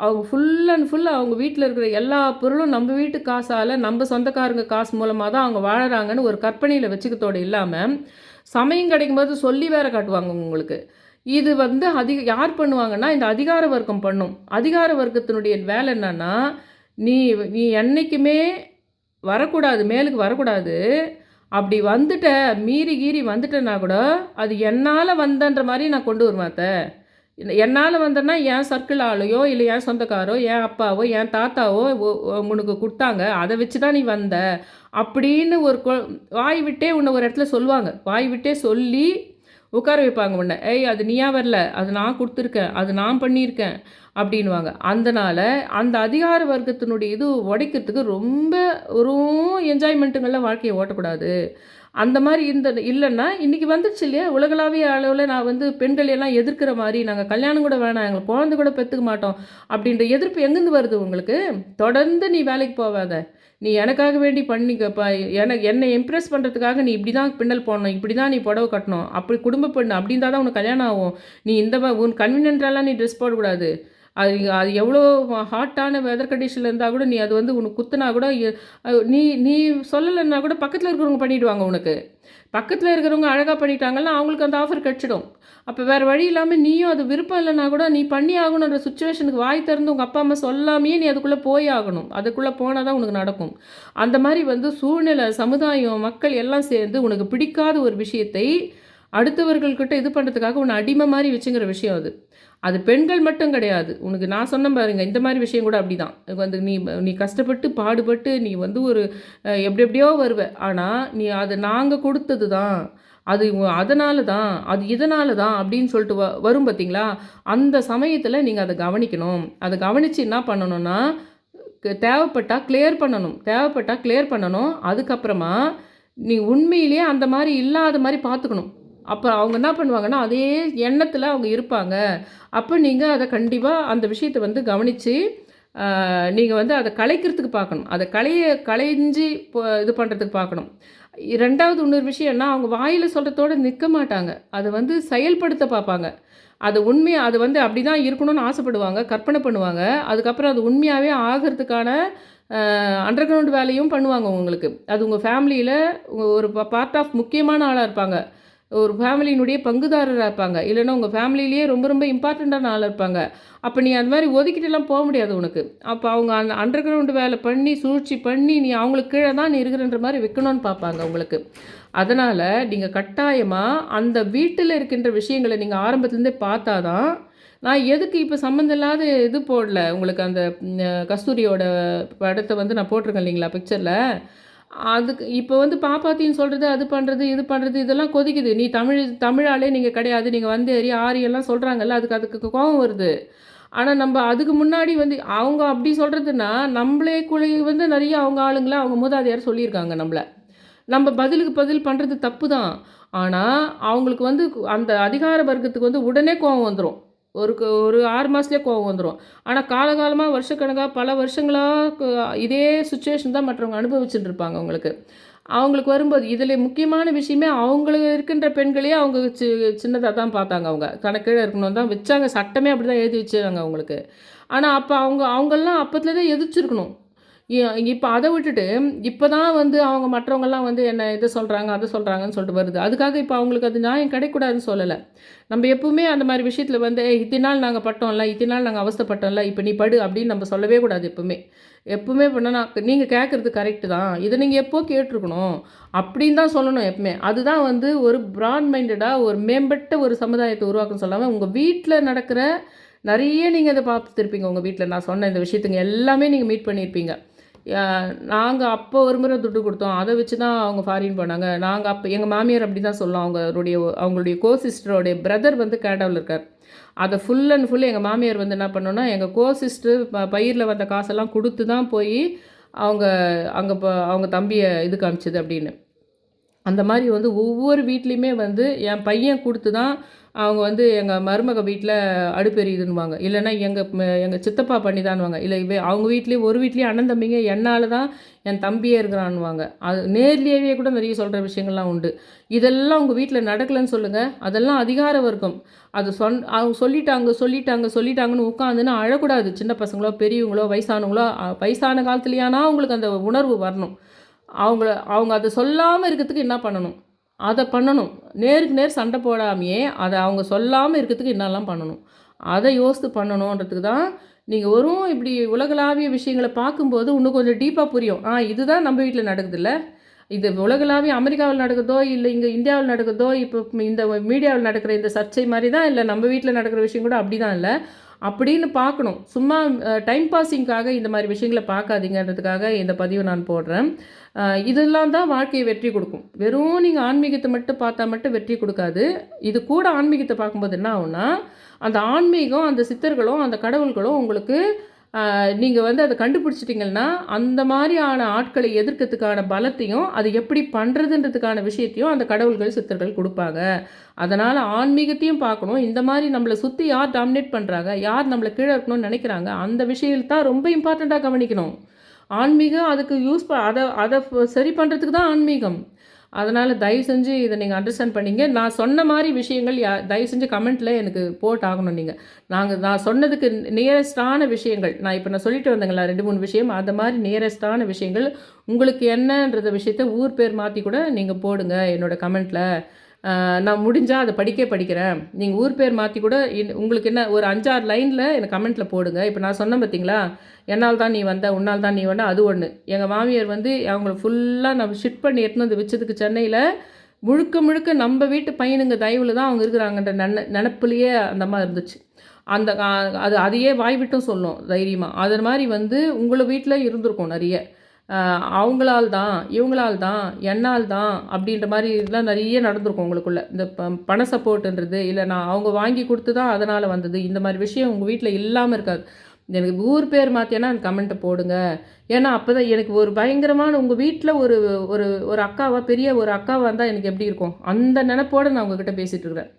அவங்க ஃபுல் அண்ட் ஃபுல் அவங்க வீட்டில் இருக்கிற எல்லா பொருளும் நம்ம வீட்டு காசால் நம்ம சொந்தக்காரங்க காசு மூலமாக தான் அவங்க வாழறாங்கன்னு ஒரு கற்பனையில் வச்சுக்கத்தோடு இல்லாமல் சமயம் கிடைக்கும்போது சொல்லி வேற காட்டுவாங்க உங்களுக்கு. இது வந்து யார் பண்ணுவாங்கன்னா இந்த அதிகார வர்க்கம் பண்ணும். அதிகார வர்க்கத்தினுடைய வேலை என்னன்னா, நீ நீ என்றைக்குமே வரக்கூடாது, மேலுக்கு வரக்கூடாது. அப்படி வந்துட்ட மீறி கீறி வந்துட்டேன்னா கூட அது என்னால் வந்தன்ற மாதிரி நான் கொண்டு வருவேன். என்னால் வந்தேன்னா என் சர்க்கிள் ஆளையோ இல்லை என் சொந்தக்காரோ என் அப்பாவோ என் தாத்தாவோ உனக்கு கொடுத்தாங்க, அதை வச்சு தான் நீ வந்த அப்படின்னு ஒரு வாய் விட்டே உன்னை ஒரு இடத்துல சொல்லுவாங்க. வாய் விட்டே சொல்லி உட்கார வைப்பாங்க உன்னை. ஏய் அது நீயா வரல, அது நான் கொடுத்துருக்கேன், அது நான் பண்ணியிருக்கேன் அப்படின்வாங்க. அதனால் அந்த அதிகார வர்க்கத்தினுடைய இது உடைக்கிறதுக்கு ரொம்ப ஒரு என்ஜாய்மெண்ட்டுங்கள்லாம் வாழ்க்கையை ஓட்டக்கூடாது. அந்த மாதிரி இல்லைன்னா இன்றைக்கி வந்துடுச்சு இல்லையா, உலகளாவிய அளவில் நான் வந்து பெண்கள் எல்லாம் எதிர்க்கிற மாதிரி நாங்கள் கல்யாணம் கூட வேணாம், எங்களுக்கு குழந்தை கூட பெற்றுக்க மாட்டோம் அப்படின்ற எதிர்ப்பு எங்கேருந்து வருது உங்களுக்கு? தொடர்ந்து நீ வேலைக்கு போகாத, நீ எனக்காக வேண்டி பண்ணிக்கப்பா, என்னை இம்ப்ரெஸ் பண்ணுறதுக்காக நீ இப்படி தான் பின்னல் போடணும், இப்படி தான் நீ புடவை கட்டணும், அப்படி குடும்ப பெண் அப்படி இருந்தால் தான் உனக்கு கல்யாணம் ஆகும், நீ உன் கன்வீனியன்ட்டாலாம் நீ ட்ரெஸ் போடக்கூடாது, அது எவ்வளோ ஹாட்டான வெதர் கண்டிஷனில் இருந்தால் கூட நீ அது வந்து உனக்கு குத்துனா கூட நீ நீ சொல்லலைன்னா கூட பக்கத்தில் இருக்கிறவங்க பண்ணிவிடுவாங்க உனக்கு. பக்கத்தில் இருக்கிறவங்க அழகாக பண்ணிட்டாங்கன்னா அவங்களுக்கு அந்த ஆஃபர் கிடச்சிடும். அப்போ வேறு வழி இல்லாமல் நீயும் அது விருப்பம் இல்லைன்னா கூட நீ பண்ணி ஆகணுன்ற சுச்சுவேஷனுக்கு வாய் திறந்து உங்கள் அப்பா அம்மா சொல்லாமையே நீ அதுக்குள்ளே போய் ஆகணும். அதுக்குள்ளே போனால் தான் உனக்கு நடக்கும். அந்த மாதிரி வந்து சூழ்நிலை, சமுதாயம், மக்கள் எல்லாம் சேர்ந்து உனக்கு பிடிக்காத ஒரு விஷயத்தை அடுத்தவர்கள்கிட்ட இது பண்ணுறதுக்காக உன்னை அடிமை மாதிரி வச்சுங்கிற விஷயம் அது. அது பெண்கள் மட்டும் கிடையாது. உனக்கு நான் சொன்ன பாருங்க, இந்த மாதிரி விஷயம் கூட அப்படி தான். வந்து நீ கஷ்டப்பட்டு பாடுபட்டு நீ வந்து ஒரு எப்படியோ வருவ. ஆனால் நீ அது நாங்கள் கொடுத்தது தான், அது அதனால தான், அது இதனால தான் அப்படின்னு சொல்லிட்டு வரும் பார்த்தீங்களா? அந்த சமயத்தில் நீங்கள் அதை கவனிக்கணும். அதை கவனித்து என்ன பண்ணணும்னா, தேவைப்பட்டால் கிளியர் பண்ணணும். அதுக்கப்புறமா நீ உண்மையிலேயே அந்த மாதிரி இல்லாத மாதிரி பார்த்துக்கணும். அப்போ அவங்க என்ன பண்ணுவாங்கன்னா, அதே எண்ணத்தில் அவங்க இருப்பாங்க. அப்போ நீங்கள் அதை கண்டிப்பாக அந்த விஷயத்தை வந்து கவனித்து நீங்கள் வந்து அதை கலைக்கிறதுக்கு பார்க்கணும். அதை களைஞ்சு இது பண்ணுறதுக்கு பார்க்கணும். 2வது இன்னொரு விஷயம்னா, அவங்க வாயில் சொல்கிறதோடு நிற்க மாட்டாங்க. அதை வந்து செயல்படுத்த பார்ப்பாங்க. அது உண்மையாக அது வந்து அப்படி தான் இருக்கணும்னு ஆசைப்படுவாங்க, கற்பனை பண்ணுவாங்க. அதுக்கப்புறம் அது உண்மையாகவே ஆகிறதுக்கான அண்டர் கிரவுண்ட் வேலையும் பண்ணுவாங்க உங்களுக்கு. அது உங்கள் ஃபேமிலியில் ஒரு பார்ட் ஆஃப் முக்கியமான ஆளாக இருப்பாங்க. ஒரு ஃபேமிலியினுடைய பங்குதாரராக இருப்பாங்க. இல்லைன்னா உங்கள் ஃபேமிலியிலேயே ரொம்ப ரொம்ப இம்பார்ட்டண்ட்டான ஆளாக இருப்பாங்க. அப்போ நீ அந்த மாதிரி ஒதுக்கிட்டுலாம் போக முடியாது உனக்கு. அப்போ அவங்க அந்த அண்டர் கிரவுண்டு வேலை பண்ணி சூழ்ச்சி பண்ணி நீ அவங்களுக்கு கீழே தான் நீ இருக்கிறன்ற மாதிரி வைக்கணும்னு பார்ப்பாங்க உங்களுக்கு. அதனால் நீங்கள் கட்டாயமாக அந்த வீட்டில் இருக்கின்ற விஷயங்களை நீங்கள் ஆரம்பத்துலேருந்தே பார்த்தா தான். நான் எதுக்கு இப்போ சம்மந்தம் இல்லாத இது போடல உங்களுக்கு, அந்த கஸ்தூரியோட படத்தை வந்து நான் போட்டிருக்கேன் இல்லைங்களா பிக்சரில். அதுக்கு இப்போ வந்து பாப்பாத்தின்னு சொல்கிறது, அது பண்ணுறது, இது பண்ணுறது இதெல்லாம் கொதிக்குது. நீ தமிழாளே நீங்கள் கிடையாது, நீங்கள் வந்தேறி ஆரியெல்லாம் சொல்கிறாங்கல்ல, அதுக்கு கோவம் வருது. ஆனால் நம்ம அதுக்கு முன்னாடி வந்து அவங்க அப்படி சொல்கிறதுன்னா, நம்மளே குழி வந்து நிறைய அவங்க ஆளுங்கள அவங்க மூதாதையார் சொல்லியிருக்காங்க நம்மள. நம்ம பதிலுக்கு பதில் பண்ணுறது தப்பு தான். ஆனா, அவங்களுக்கு வந்து அந்த அதிகார வர்க்கத்துக்கு வந்து உடனே கோவம் வந்துரும். ஒரு 6 மாசத்துலயே கோவம் வந்துரும். ஆனா, காலகாலமா வருஷக்கணக்கா பல வருஷங்களா இதே சிச்சுவேஷன் தான் மற்றவங்க அனுபவிச்சுட்டு இருப்பாங்க அவங்களுக்கு. அவங்களுக்கு வரும்போது இதில முக்கியமான விஷயமே அவங்களுக்கு இருக்கின்ற பெண்களையே அவங்க சின்னதா தான் பார்த்தாங்க அவங்க. தனக்கு கீழ இருக்கணும்னு தான் வச்சாங்க. சட்டமே அப்படி தான் எழுதி வச்சாங்க அவங்களுக்கு. ஆனா, அப்ப அவங்கலாம் அப்பத்துலேருந்தே எதிர்ச்சிருக்கணும். இப்ப அத விட்டுட்டு, இப்ப தான் வந்து அவங்க மற்றவங்கலாம் வந்து என்ன இத சொல்றாங்க, அத சொல்றாங்கன்னு சொல்லிட்டு வருது. அதுக்காக இப்ப அவங்களுக்கு அது நியாயம் கிடைக்கக்கூடாதுன்னு சொல்லல. நம்ம எப்பவுமே அந்த மாரி விஷயத்துல வந்து, இத்தன நாள் நாங்க பட்டோம்ல, இத்தன நாள் நாங்க அவஸ்தைப்பட்டோம்ல, இப்ப நீ படு" அப்படின்னு நம்ம சொல்லவே கூடாது எப்பவுமே. எப்பவுமே பண்ணனா, "நீங்க கேட்கறது கரெக்ட் தான். இத நீங்க எப்போ கேட்டுருக்கணும்." அப்படின்னு தான் சொல்லணும் எப்பவுமே. அதுதான் வந்து ஒரு பிராட் மைண்டடா ஒரு மேம்பட்ட ஒரு சமுதாயத்த உருவாக்குன்னு சொல்லாம, உங்க வீட்ல நடக்கிற நெறைய நீங்க இத பார்த்துருப்பீங்க உங்க வீட்ல. நான் சொன்ன இந்த விஷயத்துங்க எல்லாமே நீங்க மீட் பண்ணியிருப்பீங்க. நாங்க அப்போ ஒரு முறை துட்டு குடுத்தோம். அத வச்சு தான் அவங்க ஃபாரின் போனாங்க. நாங்க அப்ப எங்க மாமியார் அப்படி தான் சொல்லும். அவங்களுடைய கோ சிஸ்டரோடைய பிரதர் வந்து கனடாவுல இருக்கார். அத ஃபுல் அண்ட் ஃபுல் எங்க மாமியார் வந்து என்ன பண்ணோம்னா, எங்க கோ சிஸ்டர் பயிர்ல வந்த காசெல்லாம் குடுத்து தான் போயி, அவங்க அங்க அவங்க தம்பிய இதுக்கு அனுப்பிச்சது அப்படின்னு. அந்த மாரி வந்து ஒவ்வொரு வீட்லயுமே வந்து என் பையன் குடுத்து தான் அவங்க வந்து எங்க மருமக வீட்ல அடுப்பு எரியுதுன்னுவாங்க. இல்லன்னா எங்க சித்தப்பா பண்ணிதான்னுவாங்க. இல்ல அவங்க வீட்லயும் ஒரு வீட்லயும் அண்ணன் தம்பிங்க என்னால தான் என் தம்பியே இருக்கிறான்னுவாங்க. அது நேர்லயே கூட நிறைய சொல்ற விஷயங்கள்லாம் உண்டு. இதெல்லாம் உங்க வீட்ல நடக்கலன்னு சொல்லுங்க. அதெல்லாம் அதிகார வர்க்கம். அது அவங்க சொல்லிட்டாங்கன்னு உட்காந்துன்னு அழக்கூடாது. சின்ன பசங்களோ, பெரியவங்களோ, வயசானவங்களோ வயசான காலத்துலயானா உங்களுக்கு அந்த உணர்வு வரணும். அவங்க அத சொல்லாம இருக்கிறதுக்கு என்ன பண்ணணும்? அத பண்ணணும். நேருக்கு நேர் சண்டை போடாமயே, அத அவங்க சொல்லாம இருக்கிறதுக்கு என்னலாம் பண்ணணும்? அத யோசித்து பண்ணணுன்றதுக்கு தான், நீங்க வெறும் இப்படி உலகளாவிய விஷயங்கள பார்க்கும்போது, இன்னும் கொஞ்சம் டீப்பா புரியும். இதுதான் நம்ம வீட்ல நடக்குதுல்ல. இது உலகளாவிய அமெரிக்காவில் நடக்குதோ, இல்ல இங்க இந்தியாவுல நடக்குதோ, இப்போ இந்த மீடியாவுல நடக்கிற இந்த சர்ச்சை மாரி தான், இல்ல நம்ம வீட்ல நடக்கிற விஷயம் கூட அப்படிதான் இல்ல. அப்படின்னு பார்க்கணும். சும்மா டைம் பாஸிங்க்காக இந்த மாரி விஷயங்கள பார்க்காதீங்கன்றதுக்காக இந்த பதிவ நான் போடுறேன். இதெல்லாம் தான் வாழ்க்கையை வெற்றி கொடுக்கும். வெறும் நீங்க ஆன்மீகத்த மட்டும் பார்த்தா மட்டும் வெற்றி குடுக்காது. இது கூட ஆன்மீகத்த பார்க்கும்போது என்ன ஆகும்னா, அந்த ஆன்மீகம், அந்த சித்தர்களும், அந்த கடவுள்களும் உங்களுக்கு நீங்க வந்து அத கண்டுபிடிச்சிட்டீங்கன்னா, அந்த மாரியான ஆட்களை எதிர்க்கிறதுக்கான பலத்தையும், அது எப்படி பண்றதுன்றதுக்கான விஷயத்தையும் அந்த கடவுள்கள், சித்தர்கள் குடுப்பாங்க. அதனால ஆன்மீகத்தையும் பார்க்கணும். இந்த மாரி நம்மள சுத்தி யார் டாமினேட் பண்றாங்க, யார் நம்மள கீழ இருக்கணும்னு நெனைக்கிறாங்க, அந்த விஷயத்த தான் ரொம்ப இம்பார்ட்டன்ட்டா கவனிக்கணும். ஆன்மீகம் அதுக்கு யூஸ் ப அத அத சரி பண்றதுக்கு தான் ஆன்மீகம். அதனால தயவு செஞ்சு இத நீங்க அண்டர்ஸ்டாண்ட் பண்ணீங்க. நான் சொன்ன மாரி விஷயங்கள் தயவு செஞ்சு கமெண்ட்ல எனக்கு போட்டாகணும் நீங்க. நான் சொன்னதுக்கு நியரஸ்ட்டான விஷயங்கள், நான் சொல்லிட்டு வந்தேங்களா 2, 3 விஷயம், அந்த மாரி நியரஸ்ட்டான விஷயங்கள் உங்களுக்கு என்னன்றத விஷயத்த ஊர் பேர் மாத்தி கூட நீங்க போடுங்க என்னோட கமெண்ட்ல. நான் முடிஞ்சா அத படிக்கிறேன். நீங்க ஊர் பேர் மாத்தி கூட உங்களுக்கு என்ன ஒரு 5, 6 லைன்ல எனக்கு கமெண்ட்ல போடுங்க. இப்ப நான் சொன்னேன் பார்த்தீங்களா? "என்னால் தான் நீ வந்த, உன்னால் தான் நீ வந்த" அது ஒண்ணு. எங்க மாமியார் வந்து அவங்கள ஃபுல்லா நான் ஷிஃப்ட் பண்ணி எடுத்துன்னு வந்து வச்சதுக்கு சென்னையில, முழுக்க முழுக்க நம்ப வீட்டு பையனுங்க தயவுல தான் அவங்க இருக்கிறாங்கன்ற நெனப்புலயே அந்த அம்மா இருந்துச்சு. அந்த அதையே வாய் விட்டும் சொல்லும் தைரியமா. அது மாரி வந்து உங்கள வீட்ல இருந்திருக்கும் நெறைய. அவங்களால் தான், இவங்களால் தான், என்னால் தான் அப்படின்ற மாரி இதெல்லாம் நெறைய நடந்திருக்கும் உங்களுக்குள்ள. இந்த பண சப்போர்ட்ன்றது, இல்ல நான் அவங்க வாங்கி குடுத்து தான் அதனால வந்தது. இந்த மாரி விஷயம் உங்க வீட்ல இல்லாம இருக்காது. எனக்கு ஊர் பேர் மாத்தியன்னா அந்த கமெண்ட்ட போடுங்க. ஏன்னா, அப்பதான் எனக்கு ஒரு பயங்கரமான உங்க வீட்ல ஒரு ஒரு ஒரு அக்காவா, பெரிய ஒரு அக்காவா இருந்தா எனக்கு எப்படி இருக்கும்? அந்த நெனப்போட நான் உங்ககிட்ட பேசிட்டு இருக்கிறேன்.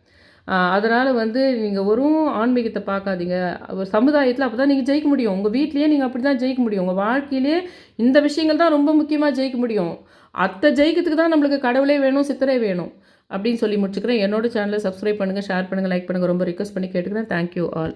அதனால வந்து நீங்க வெறும் ஆன்மீகத்த பார்க்காதீங்க. ஒரு சமுதாயத்தில அப்பதான் நீங்க ஜெயிக்க முடியும். உங்க வீட்லயே நீங்க அப்படிதான் ஜெயிக்க முடியும். உங்க வாழ்க்கையிலேயே இந்த விஷயங்கள் தான் ரொம்ப முக்கியமா ஜெயிக்க முடியும். அத ஜெயிக்கிறதுக்கு தான் நம்மளுக்கு கடவுளே வேணும், சித்தரே வேணும். அப்படின்னு சொல்லி முடிச்சுக்கிறேன். என்னோட சேனல சப்ஸ்கிரைப் பண்ணுங்க, ஷேர் பண்ணுங்க, லைக் பண்ணுங்க. ரொம்ப ரிக்வெஸ்ட் பண்ணி கேட்டுக்கிறேன். Thank you all.